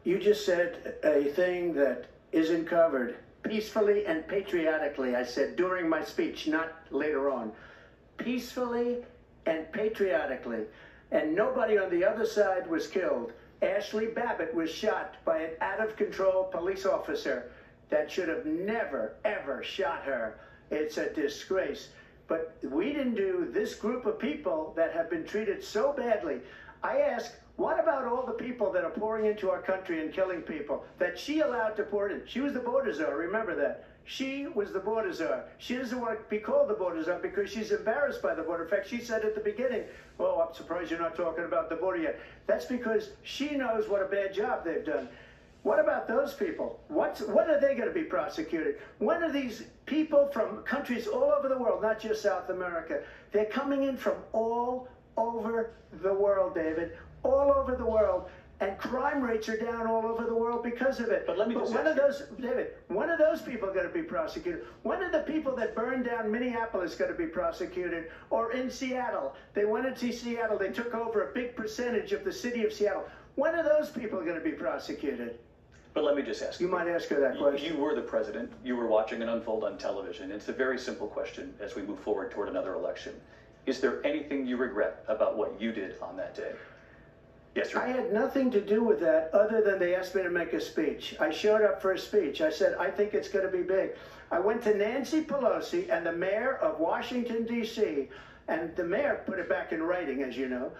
Speaker 3: You just said a thing that isn't covered. Peacefully and patriotically, I said during my speech, not later on. Peacefully and patriotically. And nobody on the other side was killed. Ashley Babbitt was shot by an out-of-control police officer that should have never, ever shot her. It's a disgrace. But we didn't do this group of people that have been treated so badly. I ask, What about all the people that are pouring into our country and killing people that she allowed to pour in? She was the border czar, remember that. She was the border czar. She doesn't want to be called the border czar because she's embarrassed by the border. In fact, she said at the beginning, "Oh, I'm surprised you're not talking about the border yet." That's because she knows what a bad job they've done. What about those people? When are they going to be prosecuted? When are these people from countries all over the world, not just South America, they're coming in from all over the world, David, all over the world, and crime rates are down all over the world because of it.
Speaker 1: But let me just
Speaker 3: when are those, David, when are those people going to be prosecuted? When are the people that burned down Minneapolis going to be prosecuted? Or in Seattle, they went into Seattle, they took over a big percentage of the city of Seattle. When are those people going to be prosecuted?
Speaker 1: But let me just ask
Speaker 3: You might ask her that question.
Speaker 1: You were the president. You were watching it unfold on television. It's a very simple question as we move forward toward another election. Is there anything you regret about what you did on that day? Yes, sir.
Speaker 3: I had nothing to do with that other than they asked me to make a speech. I showed up for a speech. I said, I think it's going to be big. I went to Nancy Pelosi and the mayor of Washington, D.C., and the mayor put it back in writing, as you know.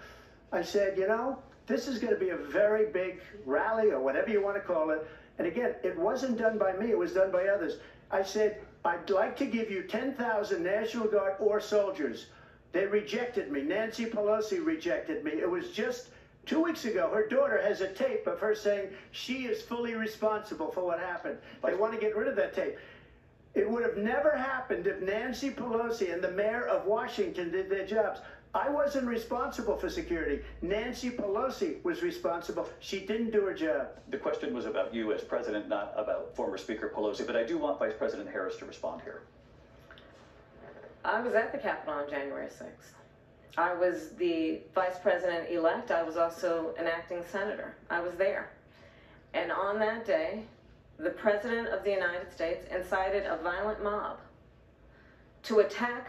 Speaker 3: I said, you know, this is going to be a very big rally or whatever you want to call it. And again, it wasn't done by me. It was done by others. I said, I'd like to give you 10,000 National Guard or soldiers. They rejected me. Nancy Pelosi rejected me. It was just 2 weeks ago. Her daughter has a tape of her saying she is fully responsible for what happened. They want to get rid of that tape. It would have never happened if Nancy Pelosi and the mayor of Washington did their jobs. I wasn't responsible for security. Nancy Pelosi was responsible. She didn't do her job.
Speaker 1: The question was about you as president, not about former Speaker Pelosi, but I do want Vice President Harris to respond here.
Speaker 4: I was at the Capitol on January 6th. I was the vice president-elect. I was also an acting senator. I was there. And on that day, the President of the United States incited a violent mob to attack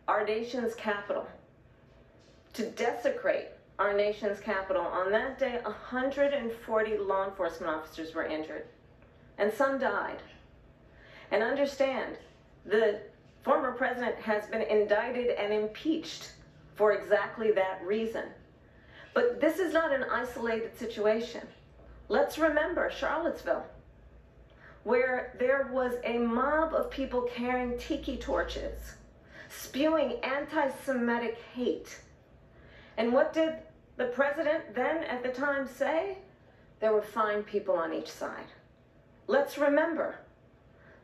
Speaker 4: our nation's capital, to desecrate our nation's capital. On that day, 140 law enforcement officers were injured, and some died. And understand, the former president has been indicted and impeached for exactly that reason. But this is not an isolated situation. Let's remember Charlottesville, where there was a mob of people carrying tiki torches, spewing anti-Semitic hate. And what did the president then at the time say? There were fine people on each side. Let's remember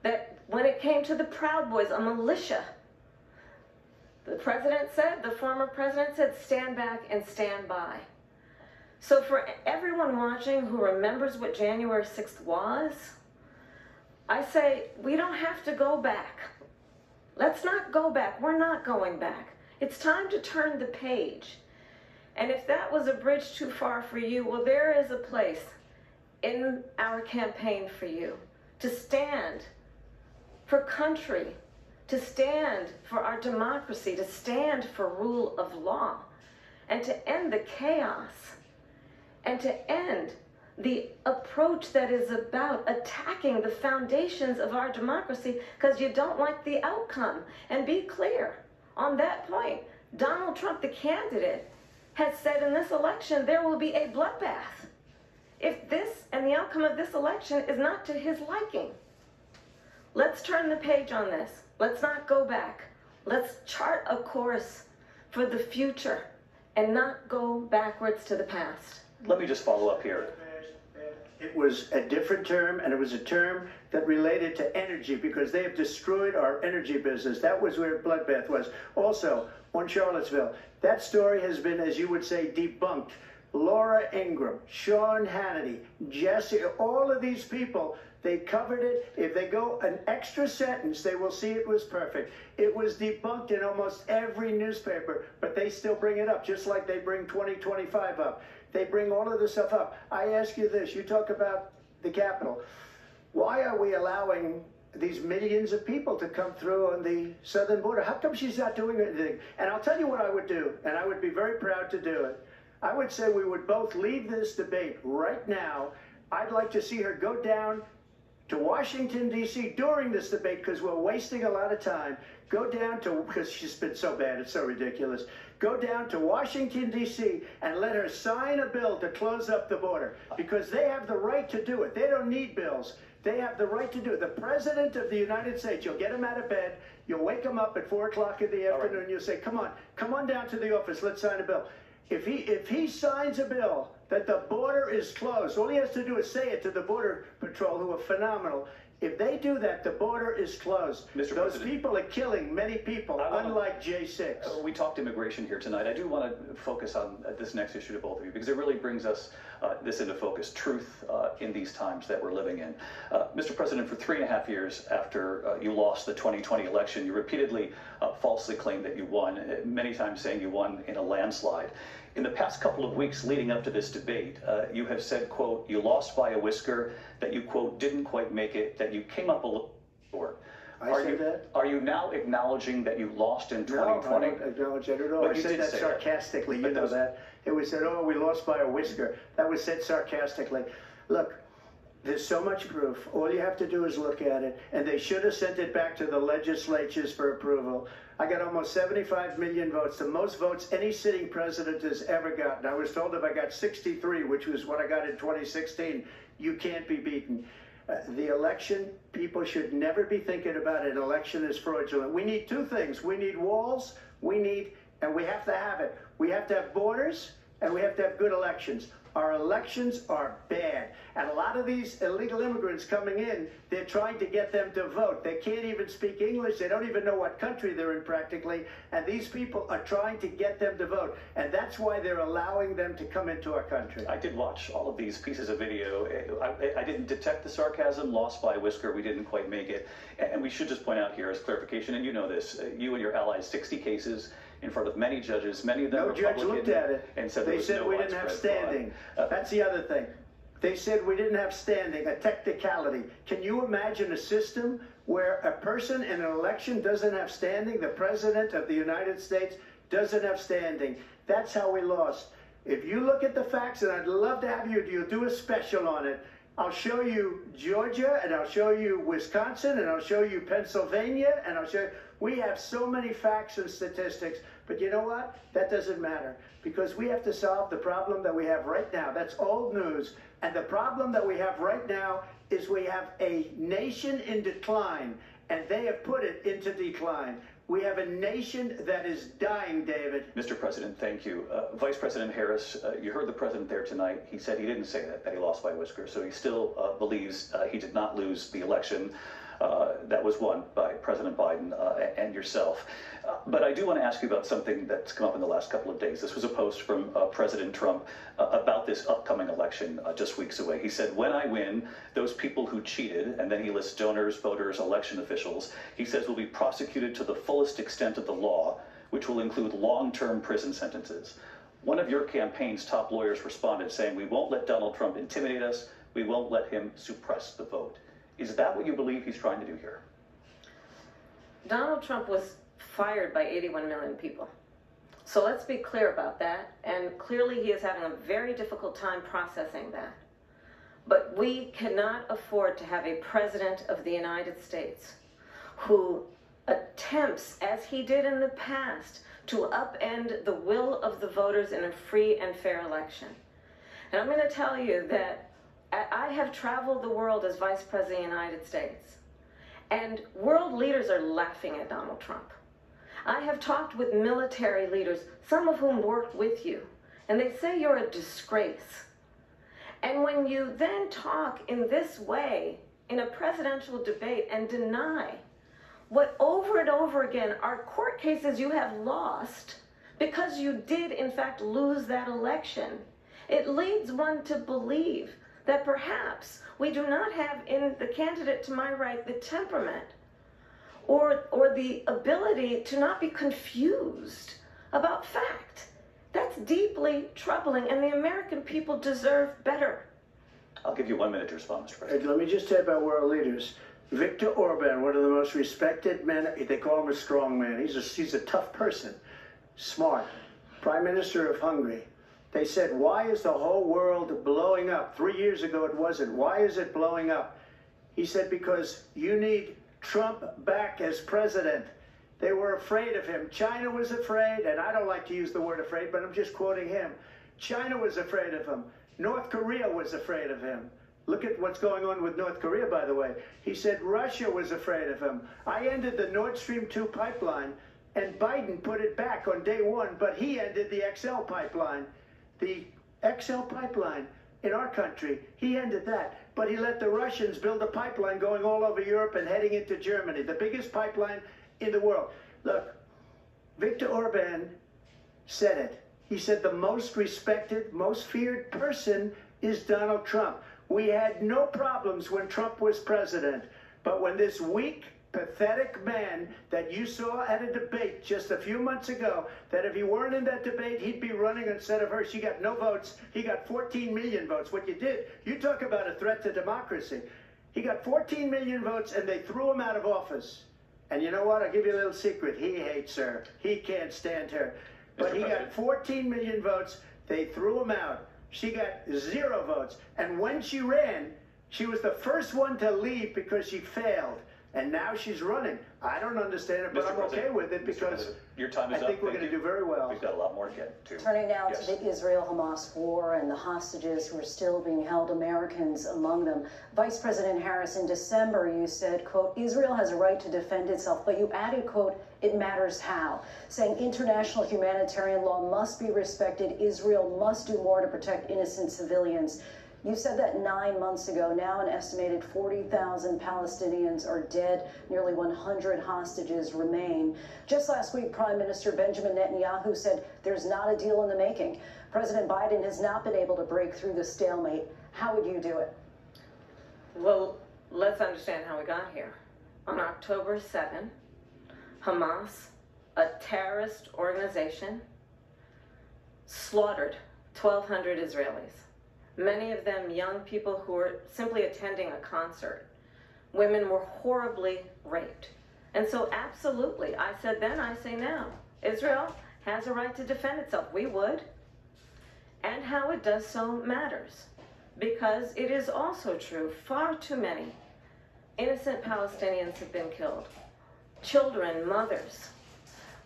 Speaker 4: that when it came to the Proud Boys, a militia, the president said, the former president said, stand back and stand by. So for everyone watching who remembers what January 6th was, I say, we don't have to go back. Let's not go back. We're not going back. It's time to turn the page. And if that was a bridge too far for you, well, there is a place in our campaign for you to stand for country, to stand for our democracy, to stand for rule of law, and to end the chaos, and to end the approach that is about attacking the foundations of our democracy because you don't like the outcome. And be clear on that point. Donald Trump, the candidate, has said in this election there will be a bloodbath if this and the outcome of this election is not to his liking. Let's turn the page on this. Let's not go back. Let's chart a course for the future and not go backwards to the past.
Speaker 1: Let me just follow up here.
Speaker 3: It was a different term, and it was a term that related to energy because they have destroyed our energy business. That was where bloodbath was. Also, on Charlottesville, that story has been, as you would say, debunked. Laura Ingraham, Sean Hannity, Jesse, all of these people, they covered it. If they go an extra sentence, they will see it was perfect. It was debunked in almost every newspaper, but they still bring it up, just like they bring 2025 up. They bring all of this stuff up. I ask you this, you talk about the Capitol. Why are we allowing these millions of people to come through on the southern border? How come she's not doing anything? And I'll tell you what I would do, and I would be very proud to do it. I would say we would both leave this debate right now. I'd like to see her go down to Washington, D.C. during this debate, because we're wasting a lot of time. Go down to, because she's been so bad, it's so ridiculous. Go down to Washington, D.C. and let her sign a bill to close up the border, because they have the right to do it. They don't need bills. They have the right to do it. The President of the United States, you'll get him out of bed, you'll wake him up at 4 o'clock in the afternoon, right. You'll say, come on down to the office, let's sign a bill. If he signs a bill that the border is closed, all he has to do is say it to the Border Patrol, who are phenomenal. If they do that, the border is closed.
Speaker 1: Mr.
Speaker 3: Those
Speaker 1: President,
Speaker 3: people are killing many people, unlike J6.
Speaker 1: We talked immigration here tonight. I do want to focus on this next issue to both of you, because it really brings us this into focus, truth in these times that we're living in. Mr. President, for 3.5 years after you lost the 2020 election, you repeatedly falsely claimed that you won, many times saying you won in a landslide. In the past couple of weeks leading up to this debate, you have said, quote, you lost by a whisker, that you, quote, didn't quite make it, that you came up a little short. Are you now acknowledging that you lost in 2020?
Speaker 3: No, I don't acknowledge that at all. I said that sarcastically. You know that. It was said, oh, we lost by a whisker. That was said sarcastically. Look, there's so much proof. All you have to do is look at it. And they should have sent it back to the legislatures for approval. I got almost 75 million votes, the most votes any sitting president has ever gotten. I was told if I got 63, which was what I got in 2016, you can't be beaten. The election, people should never be thinking about an election as fraudulent. We need two things. We need walls, and we have to have it. We have to have borders, and we have to have good elections. Our elections are bad. And a lot of these illegal immigrants coming in, they're trying to get them to vote. They can't even speak English. They don't even know what country they're in practically. And these people are trying to get them to vote. And that's why they're allowing them to come into our country.
Speaker 1: I did watch all of these pieces of video. I didn't detect the sarcasm, lost by a whisker. We didn't quite make it. And we should just point out here as clarification, and you know this, you and your allies, 60 cases in front of many judges, many of them
Speaker 3: Republican. No judge looked at it.
Speaker 1: And said
Speaker 3: they said we didn't have standing. That's the other thing. They said we didn't have standing, a technicality. Can you imagine a system where a person in an election doesn't have standing? The President of the United States doesn't have standing. That's how we lost. If you look at the facts, and I'd love to have you do a special on it, I'll show you Georgia, and I'll show you Wisconsin, and I'll show you Pennsylvania, and I'll show you. We have so many facts and statistics, but you know what? That doesn't matter, because we have to solve the problem that we have right now. That's old news. And the problem that we have right now is we have a nation in decline, and they have put it into decline. We have a nation that is dying, David.
Speaker 1: Mr. President, thank you. Vice President Harris, you heard the president there tonight. He said he didn't say that he lost by a whisker. So he still believes he did not lose the election that was won by President Biden and yourself. But I do want to ask you about something that's come up in the last couple of days. This was a post from President Trump about this upcoming election just weeks away. He said, when I win, those people who cheated, and then he lists donors, voters, election officials, he says will be prosecuted to the fullest extent of the law, which will include long-term prison sentences. One of your campaign's top lawyers responded saying, we won't let Donald Trump intimidate us. We won't let him suppress the vote. Is that what you believe he's trying to do here?
Speaker 4: Donald Trump was fired by 81 million people. So let's be clear about that. And clearly he is having a very difficult time processing that. But we cannot afford to have a president of the United States who attempts, as he did in the past, to upend the will of the voters in a free and fair election. And I'm going to tell you that I have traveled the world as Vice President of the United States, and world leaders are laughing at Donald Trump. I have talked with military leaders, some of whom worked with you, and they say you're a disgrace. And when you then talk in this way in a presidential debate and deny what over and over again are court cases you have lost because you did in fact lose that election, it leads one to believe that perhaps we do not have in the candidate to my right the temperament or the ability to not be confused about fact. That's deeply troubling, and the American people deserve better.
Speaker 1: I'll give you 1 minute to respond, Mr. President.
Speaker 3: Let me just tell you about world leaders. Viktor Orban, one of the most respected men, they call him a strong man. He's a tough person, smart. Prime Minister of Hungary. They said, why is the whole world blowing up? 3 years ago it wasn't. Why is it blowing up? He said, because you need Trump back as president. They were afraid of him. China was afraid, and I don't like to use the word afraid, but I'm just quoting him. China was afraid of him. North Korea was afraid of him. Look at what's going on with North Korea, by the way. He said Russia was afraid of him. I ended the Nord Stream 2 pipeline, and Biden put it back on day one, but he ended the XL pipeline. The XL pipeline in our country, he ended that. But he let the Russians build a pipeline going all over Europe and heading into Germany, the biggest pipeline in the world. Look, Viktor Orban said it. He said the most respected, most feared person is Donald Trump. We had no problems when Trump was president, but when this weak, pathetic man that you saw at a debate just a few months ago, that if he weren't in that debate, he'd be running instead of her. She got no votes. He got 14 million votes. What you did, you talk about a threat to democracy. He got 14 million votes, and they threw him out of office. And you know what? I'll give you a little secret. He hates her. He can't stand her. But he got 14 million votes. They threw him out. She got 0 votes. And when she ran, she was the first one to leave because she failed. And now she's running. I don't understand it, but I'm okay with it because
Speaker 1: your time is
Speaker 3: I think we're going to do very well.
Speaker 1: We've got a lot more to get to.
Speaker 2: Turning now to the Israel-Hamas war and the hostages who are still being held, Americans among them. Vice President Harris, in December, you said, quote, Israel has a right to defend itself, but you added, quote, it matters how, saying international humanitarian law must be respected. Israel must do more to protect innocent civilians. You said that 9 months ago. Now an estimated 40,000 Palestinians are dead. Nearly 100 hostages remain. Just last week, Prime Minister Benjamin Netanyahu said there's not a deal in the making. President Biden has not been able to break through the stalemate. How would you do it?
Speaker 4: Well, let's understand how we got here. On October 7, Hamas, a terrorist organization, slaughtered 1,200 Israelis. Many of them young people who were simply attending a concert. Women were horribly raped. And so absolutely, I said then, I say now, Israel has a right to defend itself. We would. And how it does so matters. Because it is also true, far too many innocent Palestinians have been killed. Children, mothers.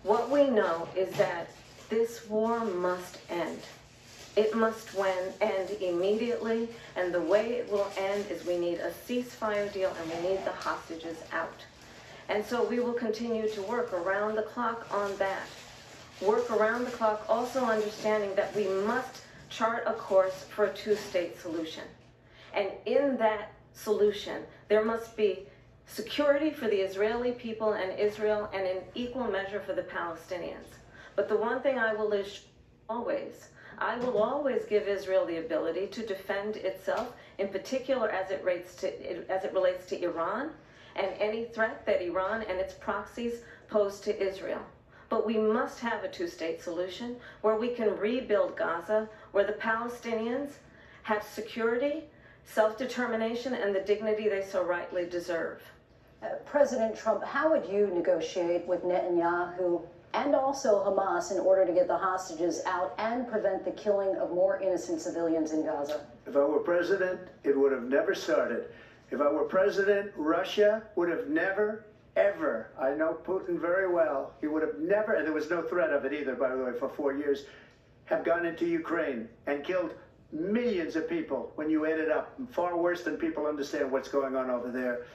Speaker 4: What we know is that this war must end. It must end immediately, and the way it will end is we need a ceasefire deal and we need the hostages out. And so we will continue to work around the clock on that. Work around the clock, also understanding that we must chart a course for a two-state solution. And in that solution, there must be security for the Israeli people and Israel, and in equal measure for the Palestinians. But the one thing I will I will always give Israel the ability to defend itself, in particular as it relates to Iran and any threat that Iran and its proxies pose to Israel. But we must have a two-state solution where we can rebuild Gaza, where the Palestinians have security, self-determination, and the dignity they so rightly deserve.
Speaker 2: President Trump, how would you negotiate with Netanyahu and also Hamas in order to get the hostages out and prevent the killing of more innocent civilians in Gaza?
Speaker 3: If I were president, it would have never started. If I were president, Russia would have never, ever, I know Putin very well, he would have never, and there was no threat of it either, by the way, for 4 years, have gone into Ukraine and killed millions of people when you add it up, far worse than people understand what's going on over there.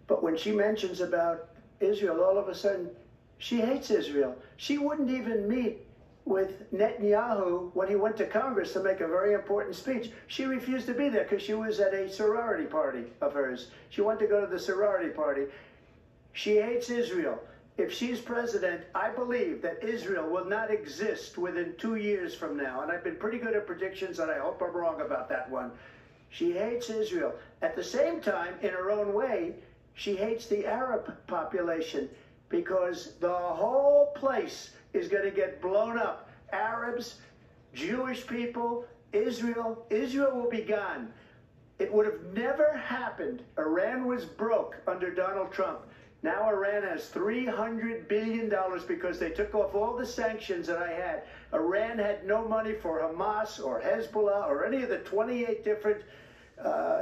Speaker 3: But when she mentions about Israel, all of a sudden, she hates Israel. She wouldn't even meet with Netanyahu when he went to Congress to make a very important speech. She refused to be there because she was at a sorority party of hers. She wanted to go to the sorority party. She hates Israel. If she's president, I believe that Israel will not exist within 2 years from now. And I've been pretty good at predictions, and I hope I'm wrong about that one. She hates Israel. At the same time, in her own way, she hates the Arab population, because the whole place is going to get blown up. Arabs, Jewish people, Israel will be gone. It would have never happened. Iran was broke under Donald Trump. Now Iran has $300 billion because they took off all the sanctions that I had. Iran had no money for Hamas or Hezbollah or any of the 28 different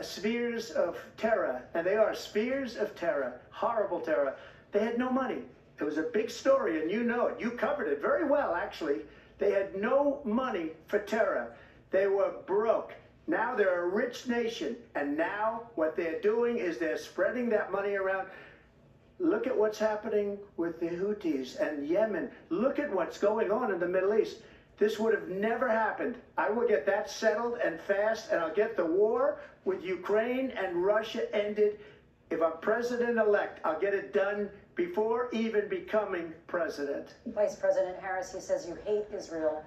Speaker 3: spheres of terror, and they are spheres of terror, horrible terror. They had no money. It was a big story, and you know it. You covered it very well, actually. They had no money for terror. They were broke. Now they're a rich nation, and now what they're doing is they're spreading that money around. Look at what's happening with the Houthis and Yemen. Look at what's going on in the Middle East. This would have never happened. I will get that settled and fast, and I'll get the war with Ukraine and Russia ended. If I'm president-elect, I'll get it done before even becoming president.
Speaker 2: Vice President Harris, he says you hate Israel.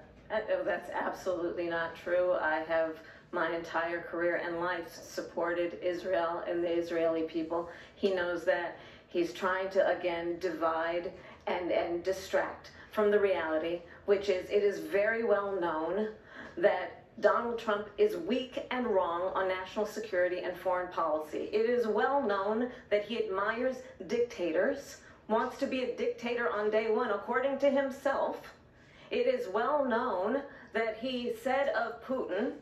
Speaker 4: That's absolutely not true. I have my entire career and life supported Israel and the Israeli people. He knows that. He's trying to, again, divide and distract from the reality, which is it is very well known that Donald Trump is weak and wrong on national security and foreign policy. It is well known that he admires dictators, wants to be a dictator on day one, according to himself. It is well known that he said of Putin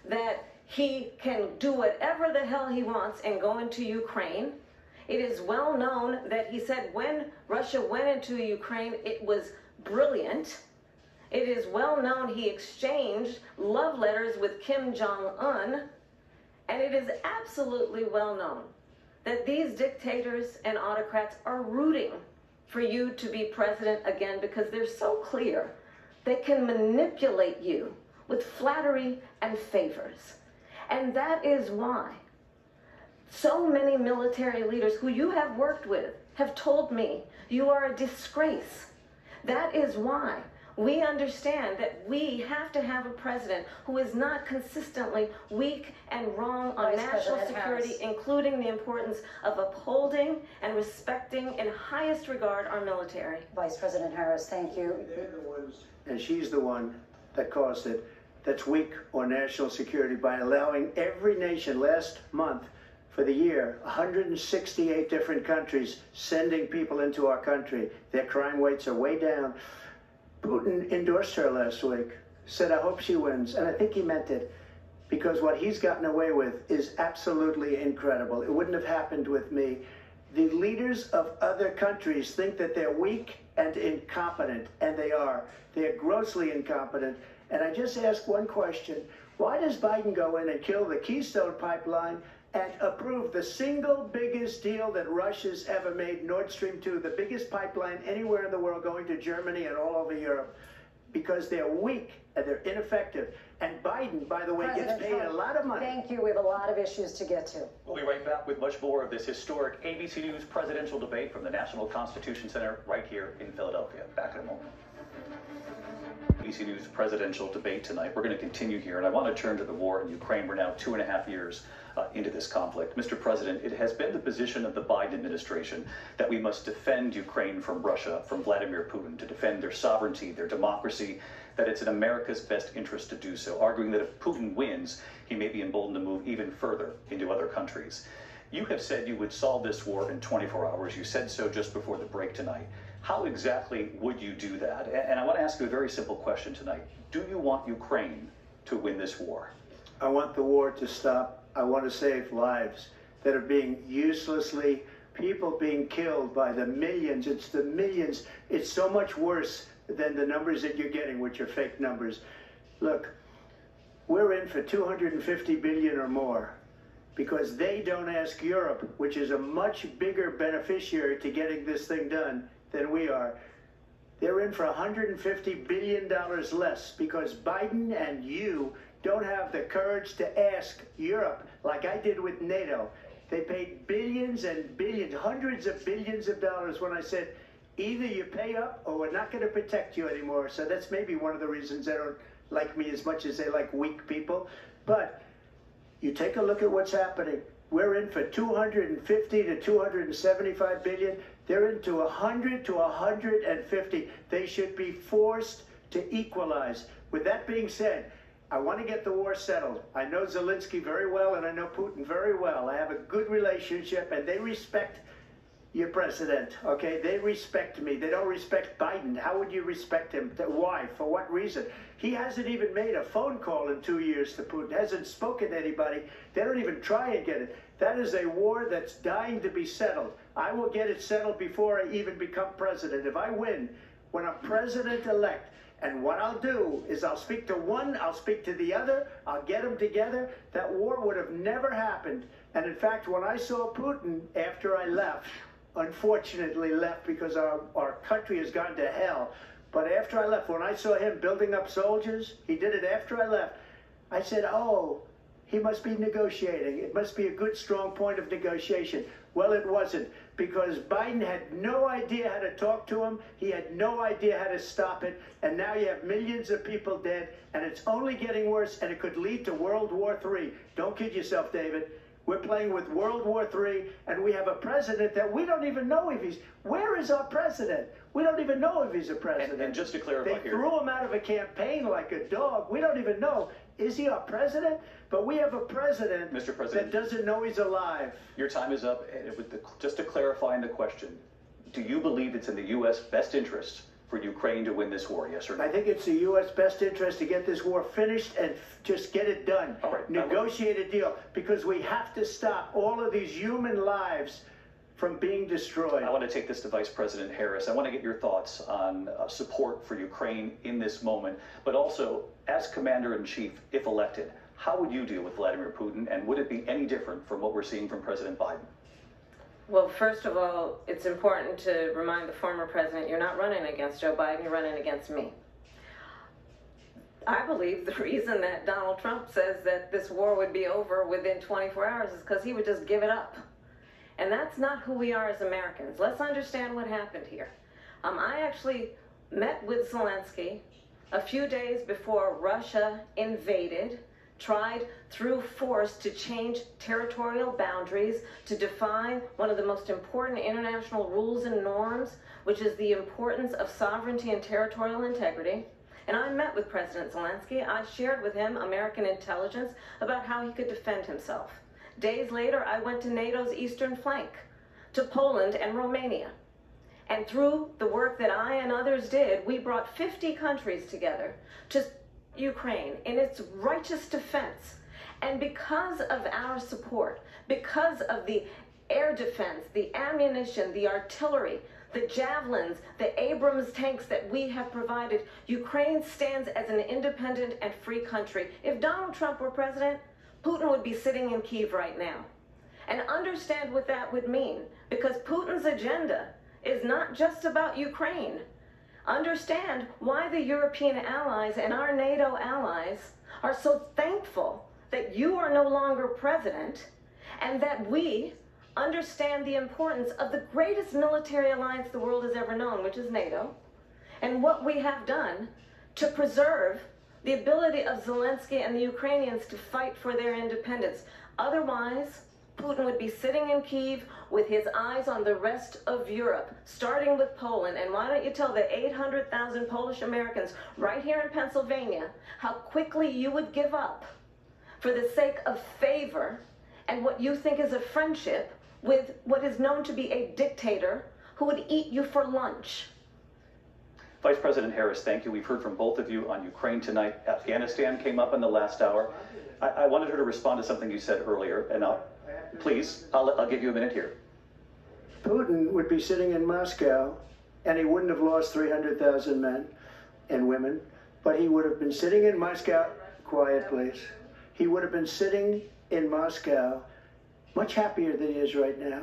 Speaker 4: that he can do whatever the hell he wants and go into Ukraine. It is well known that he said when Russia went into Ukraine, it was brilliant. It is well known he exchanged love letters with Kim Jong-un. And it is absolutely well known that these dictators and autocrats are rooting for you to be president again because they're so clear they can manipulate you with flattery and favors. And that is why so many military leaders who you have worked with have told me you are a disgrace. That is why we understand that we have to have a president who is not consistently weak and wrong on national security, including the importance of upholding and respecting in highest regard our military.
Speaker 2: Vice President Harris, thank you.
Speaker 3: And she's the one that caused it, that's weak on national security by allowing every nation last month for the year, 168 different countries sending people into our country. Their crime rates are way down. Putin endorsed her last week, said, I hope she wins. And I think he meant it, because what he's gotten away with is absolutely incredible. It wouldn't have happened with me. The leaders of other countries think that they're weak and incompetent, and they are. They're grossly incompetent. And I just ask one question. Why does Biden go in and kill the Keystone Pipeline and approve the single biggest deal that Russia's ever made, Nord Stream 2, the biggest pipeline anywhere in the world going to Germany and all over Europe? Because they're weak and they're ineffective. And Biden, by the way, gets paid a lot of money.
Speaker 2: Thank you. We have a lot of issues to get to.
Speaker 1: We'll be right back with much more of this historic ABC News presidential debate from the National Constitution Center right here in Philadelphia. Back in a moment. ABC News presidential debate tonight. We're going to continue here, and I want to turn to the war in Ukraine. We're now 2.5 years into this conflict. Mr. President, it has been the position of the Biden administration that we must defend Ukraine from Russia, from Vladimir Putin, to defend their sovereignty, their democracy, that it's in America's best interest to do so, arguing that if Putin wins, he may be emboldened to move even further into other countries. You have said you would solve this war in 24 hours. You said so just before the break tonight. How exactly would you do that? And I want to ask you a very simple question tonight. Do you want Ukraine to win this war?
Speaker 3: I want the war to stop. I want to save lives that are being uselessly, people being killed by the millions. It's the millions. It's so much worse than the numbers that you're getting, which are fake numbers. Look, we're in for 250 billion or more because they don't ask Europe, which is a much bigger beneficiary to getting this thing done than we are. They're in for $150 billion less because Biden and you don't have the courage to ask Europe like I did with NATO. They paid billions and billions, hundreds of billions of dollars when I said, either you pay up or we're not going to protect you anymore. So that's maybe one of the reasons they don't like me as much as they like weak people. But you take a look at what's happening. We're in for 250 to 275 billion. They're into 100 to 150. They should be forced to equalize. With that being said, I want to get the war settled. I know Zelensky very well, and I know Putin very well. I have a good relationship, and they respect your president, okay? They respect me. They don't respect Biden. How would you respect him? Why? For what reason? He hasn't even made a phone call in 2 years to Putin, hasn't spoken to anybody. They don't even try and get it. That is a war that's dying to be settled. I will get it settled before I even become president. If I win, when I'm president-elect, and what I'll do is I'll speak to one, I'll speak to the other, I'll get them together. That war would have never happened. And in fact, when I saw Putin after I left, unfortunately left because our country has gone to hell, but after I left, when I saw him building up soldiers, he did it after I left, I said, oh, he must be negotiating. It must be a good, strong point of negotiation. Well, it wasn't, because Biden had no idea how to talk to him. He had no idea how to stop it. And now you have millions of people dead, and it's only getting worse, and it could lead to World War III. Don't kid yourself, David. We're playing with World War III, and we have a president that we don't even know if he's... Where is our president? We don't even know if he's a president.
Speaker 1: And just to clarify
Speaker 3: they
Speaker 1: here...
Speaker 3: threw him out of a campaign like a dog. We don't even know. Is he our president? But we have a president,
Speaker 1: Mr. President,
Speaker 3: that doesn't know he's alive.
Speaker 1: Your time is up. Just to clarify in the question, do you believe it's in the U.S. best interest for Ukraine to win this war, yes or no?
Speaker 3: I think it's the U.S. best interest to get this war finished and just get it done.
Speaker 1: All right.
Speaker 3: Negotiate a deal, because we have to stop all of these human lives from being destroyed.
Speaker 1: I want to take this to Vice President Harris. I want to get your thoughts on support for Ukraine in this moment, but also as Commander-in-Chief, if elected, how would you deal with Vladimir Putin, and would it be any different from what we're seeing from President Biden?
Speaker 4: Well, first of all, it's important to remind the former president, you're not running against Joe Biden, you're running against me. I believe the reason that Donald Trump says that this war would be over within 24 hours is because he would just give it up. And that's not who we are as Americans. Let's understand what happened here. I actually met with Zelensky a few days before Russia invaded, tried through force to change territorial boundaries, to define one of the most important international rules and norms, which is the importance of sovereignty and territorial integrity. And I met with President Zelensky. I shared with him American intelligence about how he could defend himself. Days later, I went to NATO's eastern flank, to Poland and Romania. And through the work that I and others did, we brought 50 countries together to Ukraine in its righteous defense. And because of our support, because of the air defense, the ammunition, the artillery, the javelins, the Abrams tanks that we have provided, Ukraine stands as an independent and free country. If Donald Trump were president, Putin would be sitting in Kyiv right now. And understand what that would mean, because Putin's agenda is not just about Ukraine. Understand why the European allies and our NATO allies are so thankful that you are no longer president, and that we understand the importance of the greatest military alliance the world has ever known, which is NATO, and what we have done to preserve the ability of Zelensky and the Ukrainians to fight for their independence. Otherwise, Putin would be sitting in Kyiv with his eyes on the rest of Europe, starting with Poland. And why don't you tell the 800,000 Polish Americans right here in Pennsylvania how quickly you would give up for the sake of favor and what you think is a friendship with what is known to be a dictator who would eat you for lunch.
Speaker 1: Vice President Harris, thank you. We've heard from both of you on Ukraine tonight. Afghanistan came up in the last hour. I wanted her to respond to something you said earlier, and please, I'll give you a minute here.
Speaker 3: Putin would be sitting in Moscow, and he wouldn't have lost 300,000 men and women, but he would have been sitting in Moscow, quiet please, he would have been sitting in Moscow much happier than he is right now.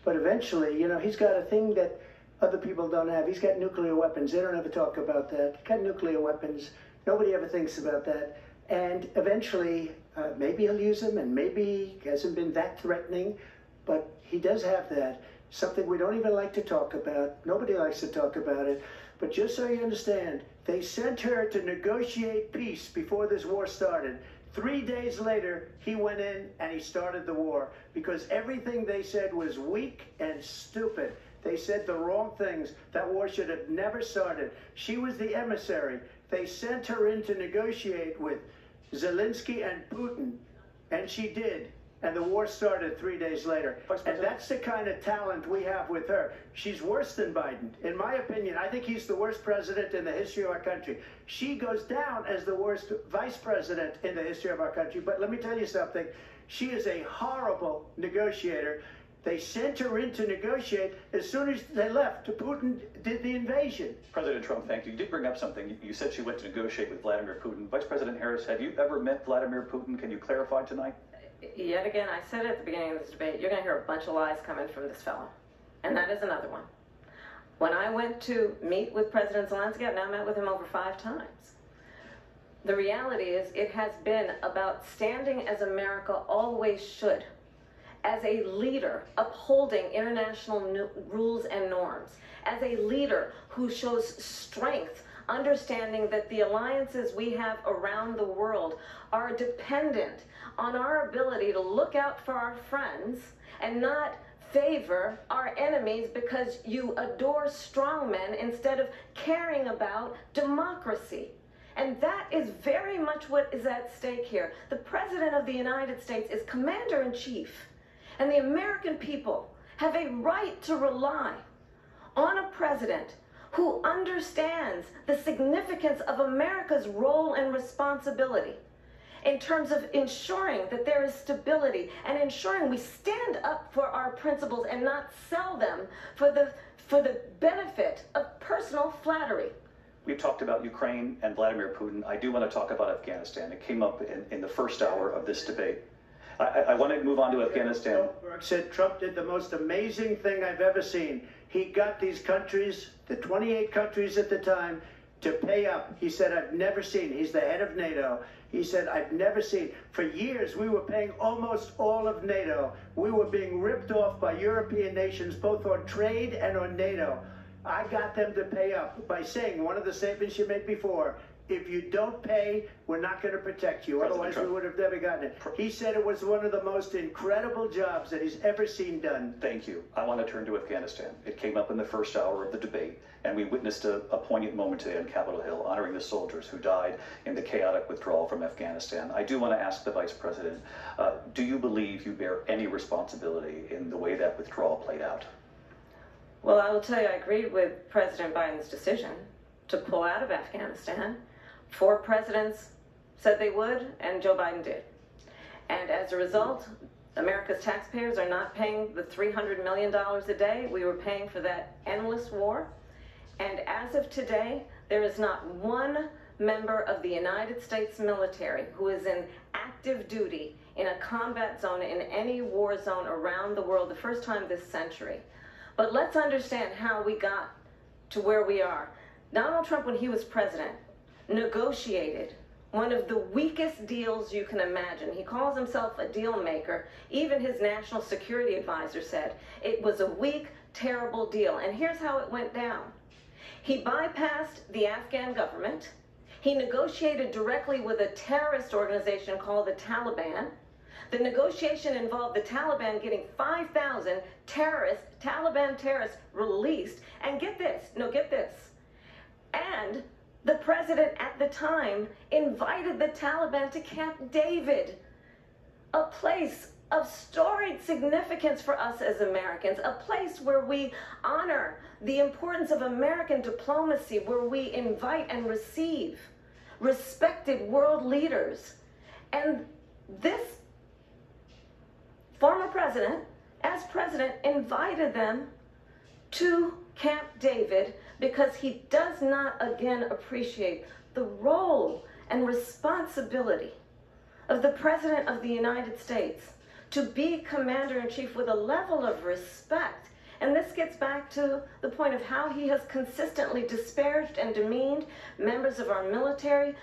Speaker 3: But eventually, you know, he's got a thing that other people don't have. He's got nuclear weapons. They don't ever talk about that. He's got nuclear weapons. Nobody ever thinks about that. And eventually, maybe he'll use them, and maybe he hasn't been that threatening, but he does have that. Something we don't even like to talk about. Nobody likes to talk about it. But just so you understand, they sent her to negotiate peace before this war started. 3 days later, he went in and he started the war, because everything they said was weak and stupid. They said the wrong things. That war should have never started. She was the emissary. They sent her in to negotiate with Zelensky and Putin, and she did. and the war started 3 days later. And that's the kind of talent we have with her. She's worse than Biden. In my opinion, I think he's the worst president in the history of our country. She goes down as the worst vice president in the history of our country. But let me tell you something. She is a horrible negotiator. They sent her in to negotiate as soon as they left. Putin did the invasion.
Speaker 1: President Trump, thank you. You did bring up something. You said she went to negotiate with Vladimir Putin. Vice President Harris, have you ever met Vladimir Putin? Can you clarify tonight?
Speaker 4: Yet again, I said at the beginning of this debate, you're going to hear a bunch of lies coming from this fellow. And that is another one. When I went to meet with President Zelensky, I've now met with him over 5 times. The reality is it has been about standing as America always should, as a leader upholding international rules and norms, as a leader who shows strength, understanding that the alliances we have around the world are dependent on our ability to look out for our friends and not favor our enemies because you adore strong men instead of caring about democracy. And that is very much what is at stake here. The President of the United States is Commander-in-Chief, and the American people have a right to rely on a president who understands the significance of America's role and responsibility in terms of ensuring that there is stability and ensuring we stand up for our principles and not sell them for the benefit of personal flattery.
Speaker 1: We've talked about Ukraine and Vladimir Putin. I do want to talk about Afghanistan. It came up in the first hour of this debate. I want to move on to Afghanistan.
Speaker 3: Said Trump did the most amazing thing I've ever seen. He got these countries, the 28 countries at the time, to pay up. He said, I've never seen, he's the head of NATO. He said, I've never seen. For years, we were paying almost all of NATO. We were being ripped off by European nations, both on trade and on NATO. I got them to pay up by saying one of the statements you made before, if you don't pay, we're not going to protect you. Otherwise, we would have never gotten it. He said it was one of the most incredible jobs that he's ever seen done.
Speaker 1: Thank you. I want to turn to Afghanistan. It came up in the first hour of the debate, and we witnessed a poignant moment today on Capitol Hill, honoring the soldiers who died in the chaotic withdrawal from Afghanistan. I do want to ask the Vice President, do you believe you bear any responsibility in the way that withdrawal played out?
Speaker 4: Well, I will tell you, I agreed with President Biden's decision to pull out of Afghanistan. 4 presidents said they would, and Joe Biden did. And as a result, America's taxpayers are not paying the $300 million a day we were paying for that endless war. And as of today, there is not one member of the United States military who is in active duty in a combat zone in any war zone around the world, the first time this century. But let's understand how we got to where we are. Donald Trump, when he was president, negotiated one of the weakest deals you can imagine. He calls himself a deal maker. Even his national security advisor said it was a weak, terrible deal. And here's how it went down. He bypassed the Afghan government. He negotiated directly with a terrorist organization called the Taliban. The negotiation involved the Taliban getting 5,000 Taliban terrorists released. And get this, and the president at the time invited the Taliban to Camp David, a place of storied significance for us as Americans, a place where we honor the importance of American diplomacy, where we invite and receive respected world leaders. And this former president, as president, invited them to Camp David because he does not again appreciate the role and responsibility of the President of the United States to be Commander-in-Chief with a level of respect. And this gets back to the point of how he has consistently disparaged and demeaned members of our military,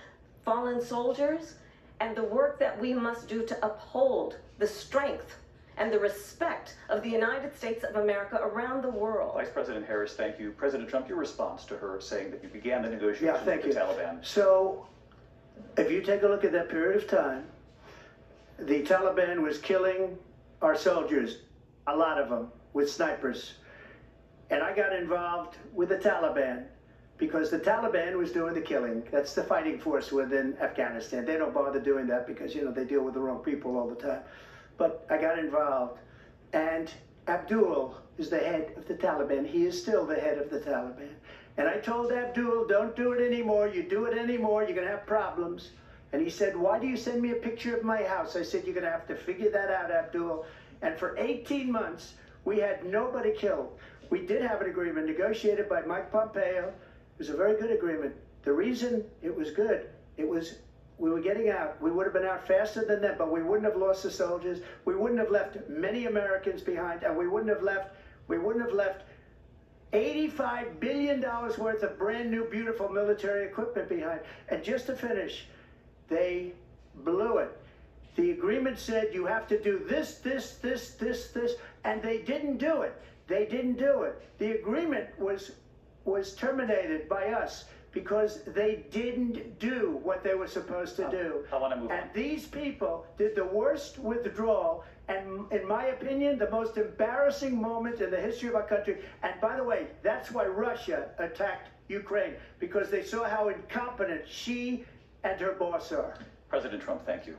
Speaker 4: fallen soldiers, and the work that we must do to uphold the strength and the respect of the United States of America around the world.
Speaker 1: Vice President Harris, thank you. President Trump, your response to her saying that you began the negotiations with the Taliban.
Speaker 3: So, if you take a look at that period of time, the Taliban was killing our soldiers, a lot of them, with snipers. And I got involved with the Taliban because the Taliban was doing the killing. That's the fighting force within Afghanistan. They don't bother doing that because, you know, they deal with the wrong people all the time. but I got involved. And Abdul is the head of the Taliban. He is still the head of the Taliban. And I told Abdul, don't do it anymore. You do it anymore, you're going to have problems. And he said, why do you send me a picture of my house? I said, you're going to have to figure that out, Abdul. And for 18 months, we had nobody killed. We did have an agreement negotiated by Mike Pompeo. It was a very good agreement. The reason it was good, it was we were getting out. We would have been out faster than them, but we wouldn't have lost the soldiers. We wouldn't have left many Americans behind, and we wouldn't have left $85 billion worth of brand new, beautiful military equipment behind. And just to finish, they blew it. The agreement said you have to do this, and they didn't do it. They didn't do it. The agreement was terminated by us because they didn't do what they were supposed to do.
Speaker 1: I want to move on.
Speaker 3: And these people did the worst withdrawal, and in my opinion, the most embarrassing moment in the history of our country. And by the way, that's why Russia attacked Ukraine, because they saw how incompetent she and her boss are.
Speaker 1: President Trump, thank you.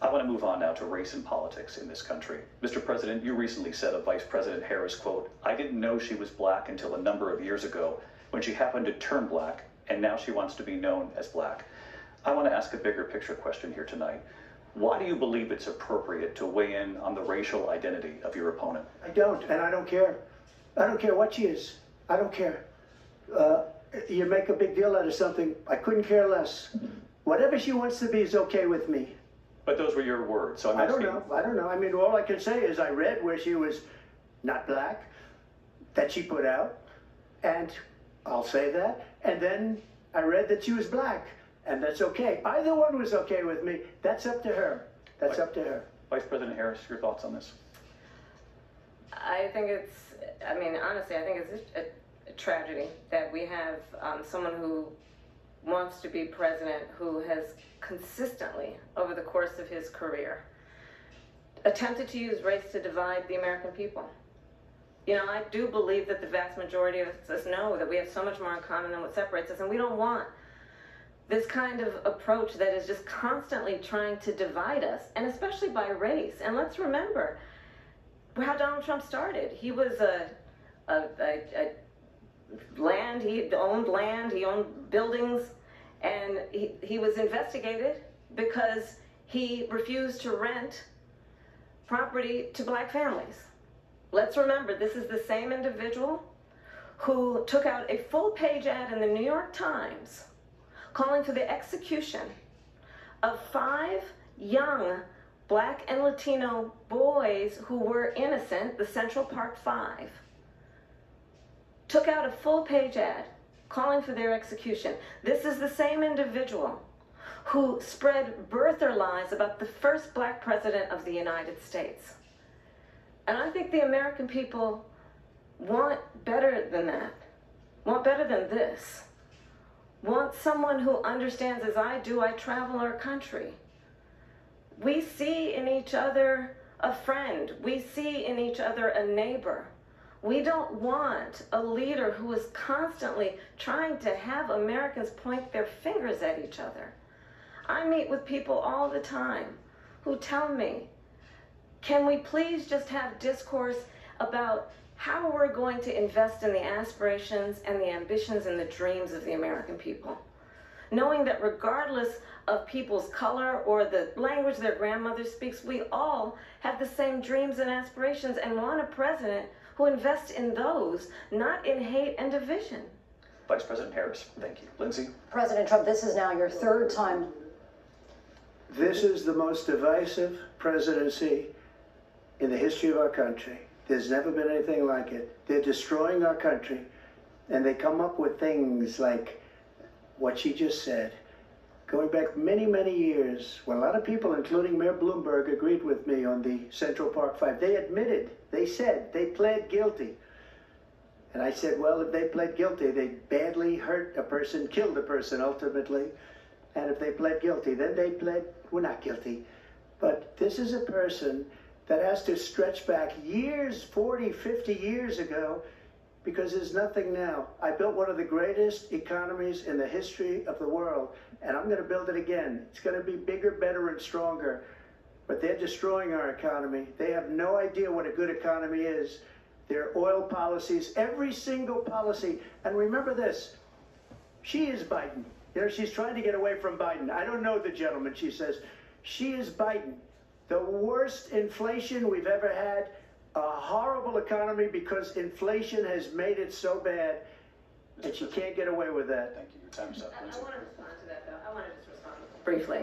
Speaker 1: I want to move on now to race and politics in this country. Mr. President, you recently said of Vice President Harris, quote, I didn't know she was black until a number of years ago when she happened to turn black, and now she wants to be known as black. I want to ask a bigger picture question here tonight. Why do you believe it's appropriate to weigh in on the racial identity of your opponent?
Speaker 3: I don't, and I don't care. I don't care what she is. I don't care. You make a big deal out of something. I couldn't care less. Whatever she wants to be is okay with me.
Speaker 1: But those were your words, so I'm
Speaker 3: I
Speaker 1: asking...
Speaker 3: don't know. I mean, all I can say is I read where she was not black, that she put out, and I'll say that. And then I read that she was black, and that's okay. Either one was okay with me. That's up to her. That's up to her.
Speaker 1: Vice President Harris, your thoughts on this?
Speaker 4: I think it's, I mean, honestly, I think it's a tragedy that we have someone who wants to be president who has consistently, over the course of his career, attempted to use race to divide the American people. You know, I do believe that the vast majority of us know that we have so much more in common than what separates us, and we don't want this kind of approach that is just constantly trying to divide us, and especially by race. And let's remember how Donald Trump started. He was he owned buildings, and he was investigated because he refused to rent property to black families. Let's remember, this is the same individual who took out a full-page ad in the New York Times calling for the execution of 5 young black and Latino boys who were innocent, the Central Park 5. Took out a full-page ad calling for their execution. This is the same individual who spread birther lies about the first black president of the United States. And I think the American people want better than that, want better than this, want someone who understands, as I do, I travel our country. We see in each other a friend. We see in each other a neighbor. We don't want a leader who is constantly trying to have Americans point their fingers at each other. I meet with people all the time who tell me, can we please just have discourse about how we're going to invest in the aspirations and the ambitions and the dreams of the American people? Knowing that regardless of people's color or the language their grandmother speaks, we all have the same dreams and aspirations and want a president who invests in those, not in hate and division.
Speaker 1: Vice President Harris, thank you. Lindsay?
Speaker 2: President Trump, this is now your 3rd time.
Speaker 3: This is the most divisive presidency in the history of our country. There's never been anything like it. They're destroying our country, and they come up with things like what she just said. Going back many, many years, when a lot of people, including Mayor Bloomberg, agreed with me on the Central Park 5, they admitted, they said, they pled guilty. And I said, well, if they pled guilty, they badly hurt a person, killed a person ultimately. And if they pled guilty, then they pled, we're not guilty. But this is a person that has to stretch back years, 40, 50 years ago, because there's nothing now. I built one of the greatest economies in the history of the world, and I'm going to build it again. It's going to be bigger, better, and stronger. but they're destroying our economy. They have no idea what a good economy is. Their oil policies, every single policy. And remember this, she is Biden. You know, she's trying to get away from Biden. I don't know the gentleman, she says. She is Biden. The worst inflation we've ever had, a horrible economy because inflation has made it so bad that she can't get away with that.
Speaker 1: Thank you. Your time's up.
Speaker 4: I want to respond to that, though. I want to just respond briefly.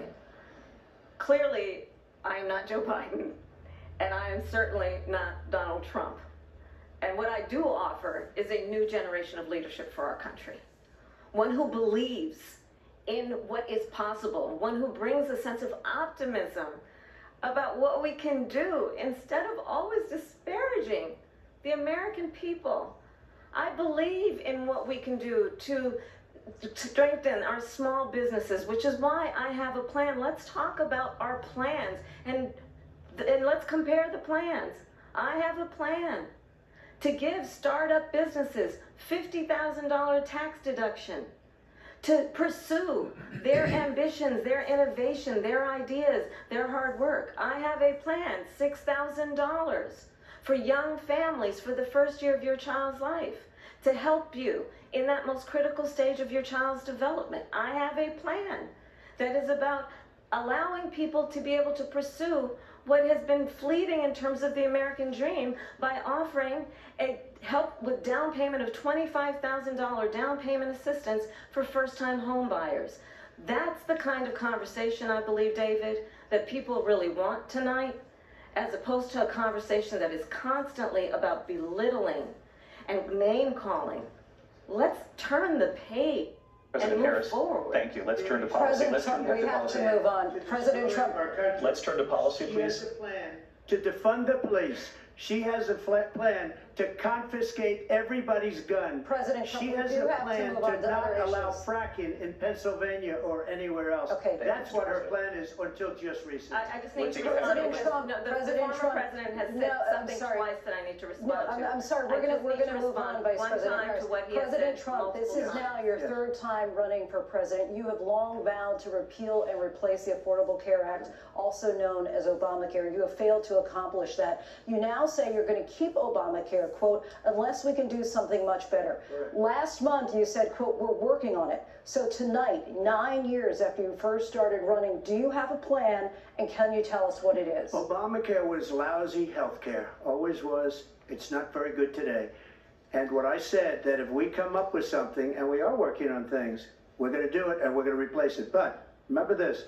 Speaker 4: Clearly, I am not Joe Biden, and I am certainly not Donald Trump. And what I do offer is a new generation of leadership for our country. One who believes in what is possible, one who brings a sense of optimism about what we can do instead of always disparaging the American people. I believe in what we can do to strengthen our small businesses, which is why I have a plan. Let's talk about our plans and let's compare the plans. I have a plan to give startup businesses $50,000 tax deduction, to pursue their ambitions, their innovation, their ideas, their hard work. I have a plan, $6,000 for young families for the first year of your child's life, to help you in that most critical stage of your child's development. I have a plan that is about allowing people to be able to pursue what has been fleeting in terms of the American dream by offering a help with down payment of $25,000 down payment assistance for first-time home buyers. That's the kind of conversation, I believe, David, that people really want tonight, as opposed to a conversation that is constantly about belittling and name-calling. Let's turn the page
Speaker 1: President
Speaker 4: and move
Speaker 1: Harris,
Speaker 4: forward.
Speaker 1: thank you. Let's turn to policy.
Speaker 2: President
Speaker 1: Let's turn
Speaker 2: Trump, we
Speaker 1: to
Speaker 2: have
Speaker 1: policy.
Speaker 2: to move on. President Trump.
Speaker 1: Let's turn to policy,
Speaker 3: She has
Speaker 1: please.
Speaker 3: a plan to defund the police. She has a plan to confiscate everybody's gun.
Speaker 2: President Trump,
Speaker 3: she
Speaker 2: we
Speaker 3: has
Speaker 2: do
Speaker 3: a
Speaker 2: have to
Speaker 3: plan
Speaker 2: move on
Speaker 3: to
Speaker 2: to
Speaker 3: not
Speaker 2: other
Speaker 3: allow
Speaker 2: issues.
Speaker 3: fracking in Pennsylvania or anywhere else.
Speaker 2: Okay, thank
Speaker 3: That's
Speaker 1: you,
Speaker 3: what her
Speaker 1: Mr.
Speaker 3: plan is until just recently.
Speaker 4: I just need
Speaker 1: Let's
Speaker 4: to
Speaker 1: get
Speaker 4: respond
Speaker 2: President
Speaker 4: because
Speaker 2: Trump,
Speaker 4: no, the
Speaker 2: President
Speaker 4: former
Speaker 2: Trump.
Speaker 4: president has
Speaker 2: No,
Speaker 4: said
Speaker 2: I'm
Speaker 4: something
Speaker 2: sorry.
Speaker 4: twice that I need to
Speaker 2: No,
Speaker 4: respond to.
Speaker 2: I'm sorry.
Speaker 4: I
Speaker 2: We're
Speaker 4: just
Speaker 2: going
Speaker 4: need
Speaker 2: to
Speaker 4: to
Speaker 2: move on,
Speaker 4: respond
Speaker 2: Vice
Speaker 4: one
Speaker 2: President
Speaker 4: time
Speaker 2: Harris.
Speaker 4: to what he has
Speaker 2: President
Speaker 4: said
Speaker 2: Trump, this is
Speaker 4: multiple
Speaker 2: now your
Speaker 3: Yes.
Speaker 2: third time running for president. You have long vowed to repeal and replace the Affordable Care Act, also known as Obamacare. You have failed to accomplish that. You now say you're going to keep Obamacare, quote, unless we can do something much better.
Speaker 3: Correct.
Speaker 2: Last month you said, quote, we're working on it. So tonight, 9 years after you first started running, do you have a plan, and can you tell us what it is?
Speaker 3: Obamacare was lousy health care, always was. It's not very good today. And what I said, that if we come up with something, and we are working on things, we're going to do it and we're going to replace it. But remember this,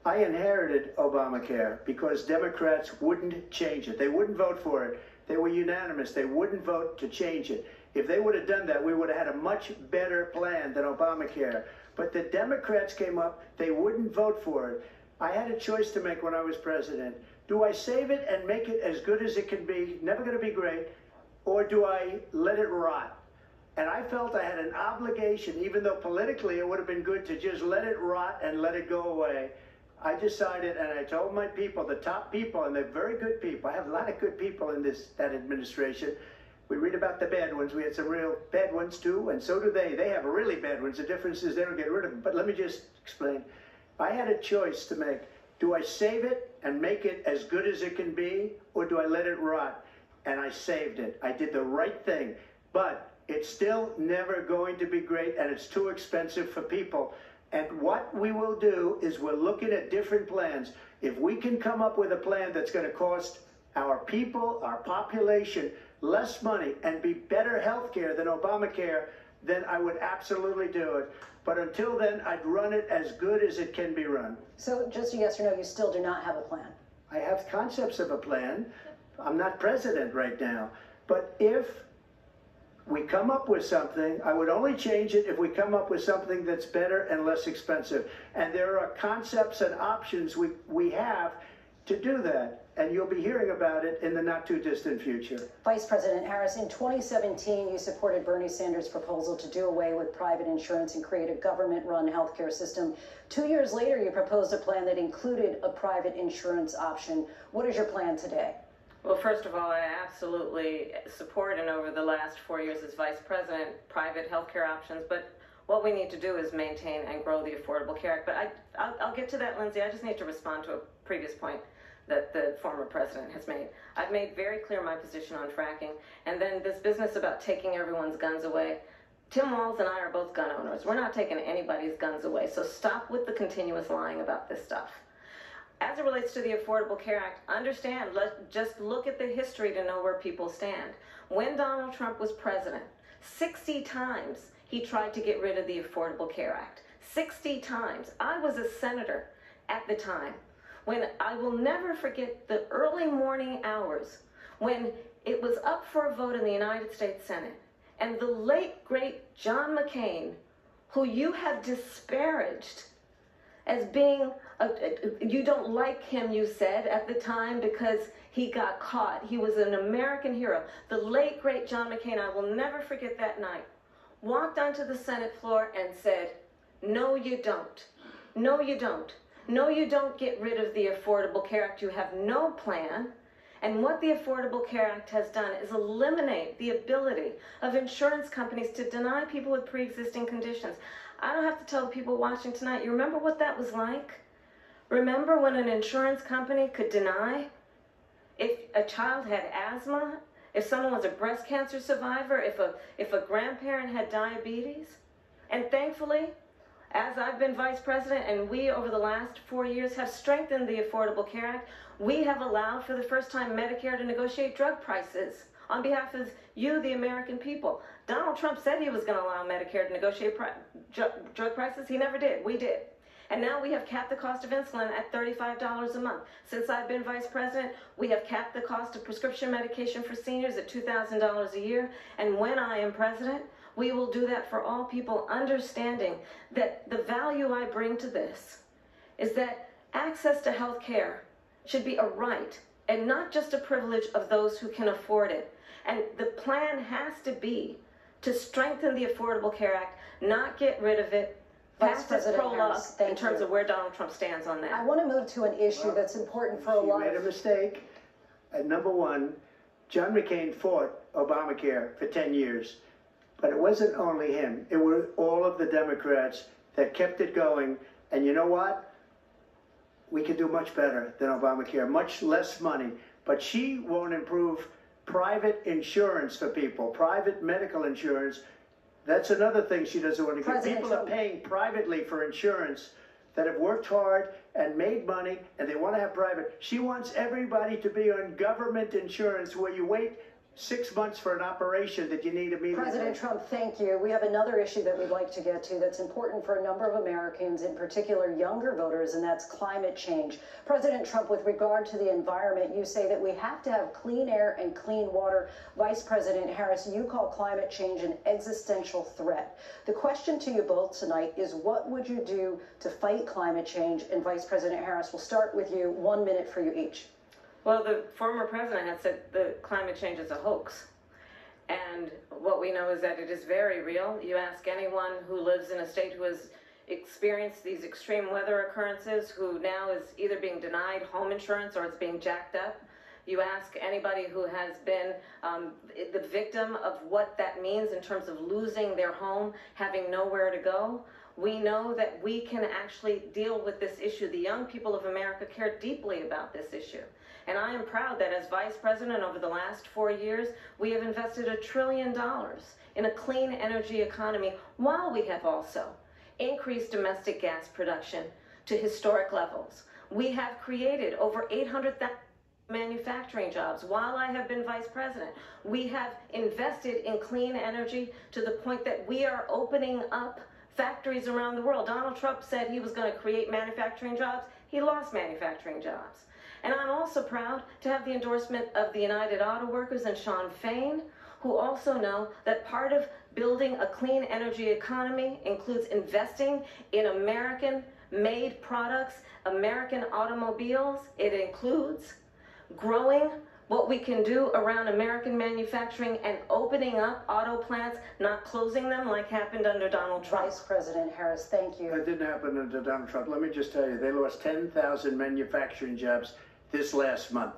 Speaker 3: I inherited Obamacare because Democrats wouldn't change it. They wouldn't vote for it. They were unanimous. They wouldn't vote to change it. If they would have done that, we would have had a much better plan than Obamacare. But the Democrats came up, they wouldn't vote for it. I had a choice to make when I was president. Do I save it and make it as good as it can be, never going to be great, or do I let it rot? And I felt I had an obligation, even though politically it would have been good to just let it rot and let it go away. I decided, and I told my people, the top people, and they're very good people. I have a lot of good people in that administration. We read about the bad ones. We had some real bad ones too, and so do they. They have really bad ones. The difference is they don't get rid of them. But let me just explain. I had a choice to make. Do I save it and make it as good as it can be, or do I let it rot? And I saved it. I did the right thing. But it's still never going to be great, and it's too expensive for people. And what we will do is we're looking at different plans. If we can come up with a plan that's going to cost our people, our population, less money and be better health care than Obamacare, then I would absolutely do it. But until then, I'd run it as good as it can be run.
Speaker 2: So just a yes or no, you still do not have a plan?
Speaker 3: I have concepts of a plan. I'm not president right now. But if we come up with something, I would only change it if we come up with something that's better and less expensive. And there are concepts and options we have to do that. And you'll be hearing about it in the not too distant future.
Speaker 2: Vice President Harris, in 2017, you supported Bernie Sanders' proposal to do away with private insurance and create a government-run healthcare system. 2 years later, you proposed a plan that included a private insurance option. What is your plan today?
Speaker 4: Well, first of all, I absolutely support, and over the last 4 years as vice president, private healthcare options. But what we need to do is maintain and grow the Affordable Care Act. But I'll get to that, Lindsay. I just need to respond to a previous point. that the former president has made. I've made very clear my position on fracking, and then this business about taking everyone's guns away. Tim Walz and I are both gun owners. We're not taking anybody's guns away, so stop with the continuous lying about this stuff. As it relates to the Affordable Care Act, understand, just look at the history to know where people stand. When Donald Trump was president, 60 times he tried to get rid of the Affordable Care Act. 60 times. I was a senator at the time when I will never forget the early morning hours when it was up for a vote in the United States Senate. And the late, great John McCain, who you have disparaged as being, you don't like him, you said, at the time because he got caught. He was an American hero. The late, great John McCain, I will never forget that night, walked onto the Senate floor and said, no, you don't. No, you don't. No, you don't get rid of the Affordable Care Act. You have no plan. And what the Affordable Care Act has done is eliminate the ability of insurance companies to deny people with pre-existing conditions. I don't have to tell the people watching tonight, you remember what that was like? Remember when an insurance company could deny if a child had asthma, if someone was a breast cancer survivor, if a grandparent had diabetes? And thankfully, as I've been vice president and we over the last 4 years have strengthened the Affordable Care Act, we have allowed for the first time Medicare to negotiate drug prices on behalf of you, the American people. Donald Trump said he was going to allow Medicare to negotiate drug prices. He never did. We did. And now we have capped the cost of insulin at $35 a month. Since I've been vice president, we have capped the cost of prescription medication for seniors at $2,000 a year. And when I am president, we will do that for all people, understanding that the value I bring to this is that access to health care should be a right and not just a privilege of those who can afford it. And the plan has to be to strengthen the Affordable Care Act, not get rid of it,
Speaker 2: Vice
Speaker 4: pass this
Speaker 2: President
Speaker 4: prologue
Speaker 2: Harris, thank
Speaker 4: in terms
Speaker 2: you.
Speaker 4: of where Donald Trump stands on that.
Speaker 2: I want to move to an issue that's important for a
Speaker 3: She
Speaker 2: lot
Speaker 3: made a
Speaker 2: of...
Speaker 3: mistake. Number one, John McCain fought Obamacare for 10 years. But it wasn't only him. It were all of the Democrats that kept it going. And you know what? We could do much better than Obamacare, much less money. But she won't improve private insurance for people, private medical insurance. That's another thing she doesn't want to give.
Speaker 2: President
Speaker 3: People are
Speaker 2: Trump.
Speaker 3: paying privately for insurance that have worked hard and made money, and they want to have private. She wants everybody to be on government insurance where you wait 6 months for an operation that you need immediately.
Speaker 2: President Trump, thank you. We have another issue that we'd like to get to that's important for a number of Americans, in particular younger voters, and that's climate change. President Trump, with regard to the environment, you say that we have to have clean air and clean water. Vice President Harris, you call climate change an existential threat. The question to you both tonight is, what would you do to fight climate change? And Vice President Harris, we'll start with you. 1 minute for you each.
Speaker 4: Well, the former president had said that climate change is a hoax. And what we know is that it is very real. You ask anyone who lives in a state who has experienced these extreme weather occurrences, who now is either being denied home insurance or it's being jacked up. You ask anybody who has been the victim of what that means in terms of losing their home, having nowhere to go. We know that we can actually deal with this issue. The young people of America care deeply about this issue. And I am proud that as vice president over the last 4 years, we have invested $1 trillion in a clean energy economy, while we have also increased domestic gas production to historic levels. We have created over 800,000 manufacturing jobs while I have been vice president. We have invested in clean energy to the point that we are opening up factories around the world. Donald Trump said he was going to create manufacturing jobs. He lost manufacturing jobs. And I'm also proud to have the endorsement of the United Auto Workers and Sean Fain, who also know that part of building a clean energy economy includes investing in American-made products, American automobiles. It includes growing what we can do around American manufacturing and opening up auto plants, not closing them like happened under Donald Trump.
Speaker 2: Vice President Harris, thank you.
Speaker 3: That didn't happen under Donald Trump. Let me just tell you, they lost 10,000 manufacturing jobs this last month.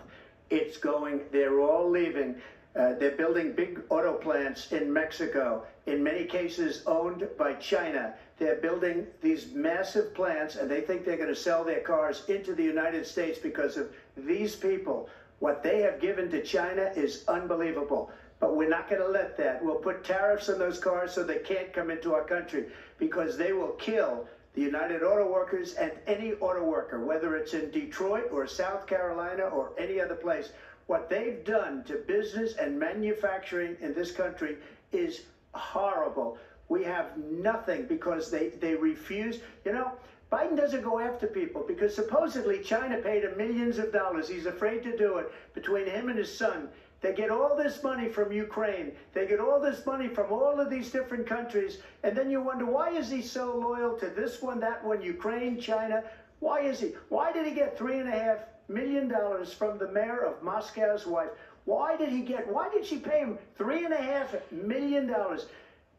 Speaker 3: It's going, they're all leaving. They're building big auto plants in Mexico, in many cases owned by China. They're building these massive plants, and they think they're going to sell their cars into the United States because of these people. What they have given to China is unbelievable. But we're not going to let that. We'll put tariffs on those cars so they can't come into our country, because they will kill the United Auto Workers and any auto worker, whether it's in Detroit or South Carolina or any other place. What they've done to business and manufacturing in this country is horrible. We have nothing because they refuse. You know, Biden doesn't go after people because supposedly China paid him millions of dollars. He's afraid to do it. Between him and his son, they get all this money from Ukraine. They get all this money from all of these different countries. And then you wonder, why is he so loyal to this one, that one, Ukraine, China? Why is he? Why did he get $3.5 million from the mayor of Moscow's wife? Why did she pay him $3.5 million?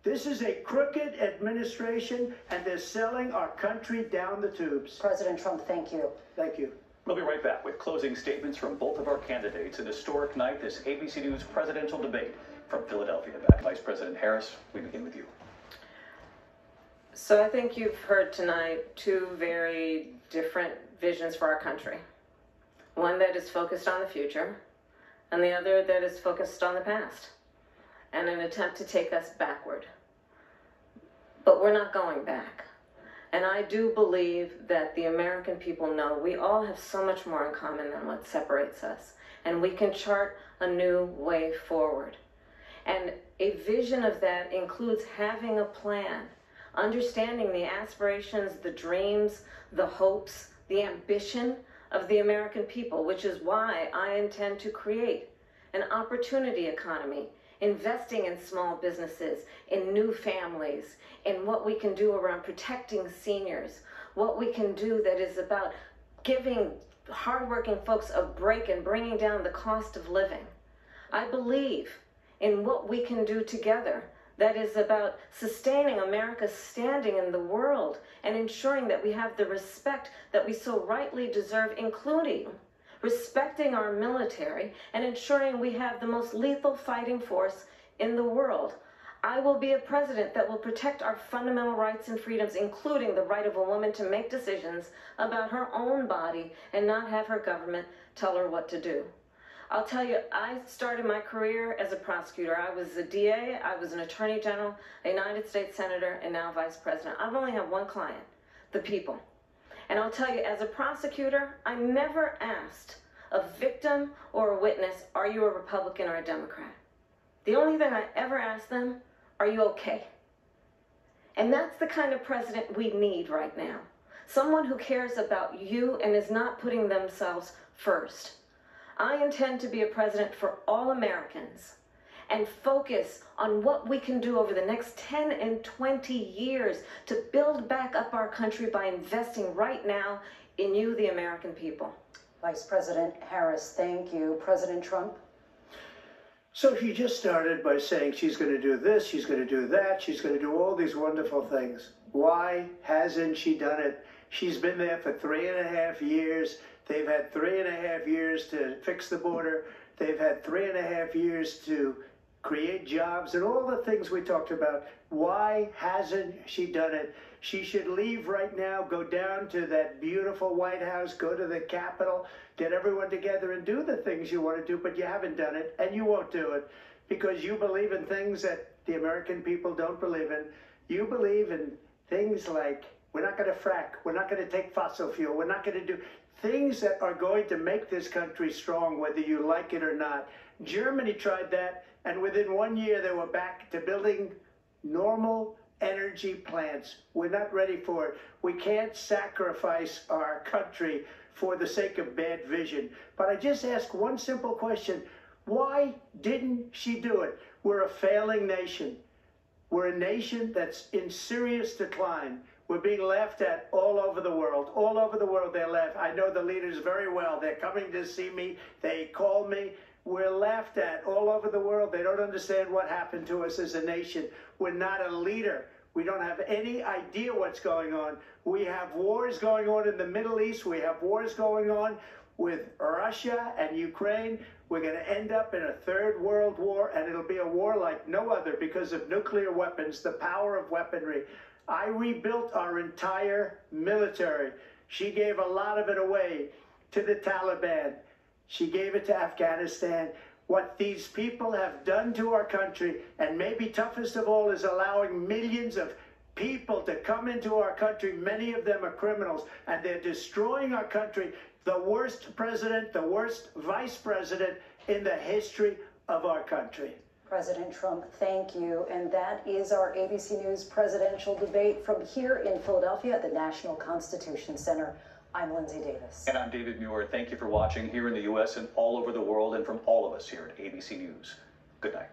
Speaker 3: This is a crooked administration, and they're selling our country down the tubes.
Speaker 2: President Trump, thank you.
Speaker 3: Thank you.
Speaker 1: We'll be right back with closing statements from both of our candidates. An historic night, this ABC News presidential debate from Philadelphia. Back, Vice President Harris, we begin with you.
Speaker 4: So I think you've heard tonight two very different visions for our country. One that is focused on the future, and the other that is focused on the past, and an attempt to take us backward. But we're not going back. And I do believe that the American people know we all have so much more in common than what separates us, and we can chart a new way forward. And a vision of that includes having a plan, understanding the aspirations, the dreams, the hopes, the ambition of the American people, which is why I intend to create an opportunity economy, investing in small businesses, in new families, in what we can do around protecting seniors, what we can do that is about giving hardworking folks a break and bringing down the cost of living. I believe in what we can do together that is about sustaining America's standing in the world and ensuring that we have the respect that we so rightly deserve, including respecting our military and ensuring we have the most lethal fighting force in the world. I will be a president that will protect our fundamental rights and freedoms, including the right of a woman to make decisions about her own body and not have her government tell her what to do. I'll tell you, I started my career as a prosecutor. I was a DA, I was an attorney general, a United States senator, and now vice president. I've only had one client, the people. And I'll tell you, as a prosecutor, I never asked a victim or a witness, are you a Republican or a Democrat? The only thing I ever asked them, are you okay? And that's the kind of president we need right now. Someone who cares about you and is not putting themselves first. I intend to be a president for all Americans and focus on what we can do over the next 10 and 20 years to build back up our country by investing right now in you, the American people.
Speaker 2: Vice President Harris, thank you. President Trump?
Speaker 3: So she just started by saying she's going to do this, she's going to do that, she's going to do all these wonderful things. Why hasn't she done it? She's been there for 3.5 years. They've had 3.5 years to fix the border. They've had 3.5 years to create jobs and all the things we talked about. Why hasn't she done it? She should leave right now, go down to that beautiful White House, go to the Capitol, get everyone together and do the things you want to do, but you haven't done it, and you won't do it because you believe in things that the American people don't believe in. You believe in things like, we're not going to frack, we're not going to take fossil fuel, we're not going to do things that are going to make this country strong, whether you like it or not. Germany tried that, and within 1 year they were back to building normal energy plants. We're not ready for it. We can't sacrifice our country for the sake of bad vision. But I just ask one simple question. Why didn't she do it? We're a failing nation. We're a nation that's in serious decline. We're being laughed at all over the world. All over the world they laugh. I know the leaders very well. They're coming to see me. They call me. We're laughed at all over the world. They don't understand what happened to us as a nation. We're not a leader. We don't have any idea what's going on. We have wars going on in the Middle East. We have wars going on with Russia and Ukraine, we're going to end up in a third world war, and it'll be a war like no other because of nuclear weapons, the power of weaponry. I rebuilt our entire military. She gave a lot of it away to the Taliban. She gave it to Afghanistan. What these people have done to our country, and maybe toughest of all, is allowing millions of people to come into our country. Many of them are criminals, and they're destroying our country. The worst president, the worst vice president in the history of our country.
Speaker 2: President Trump, thank you. And that is our ABC News presidential debate from here in Philadelphia at the National Constitution Center. I'm Lindsay Davis.
Speaker 1: And I'm David Muir. Thank you for watching here in the U.S. and all over the world, and from all of us here at ABC News. Good night.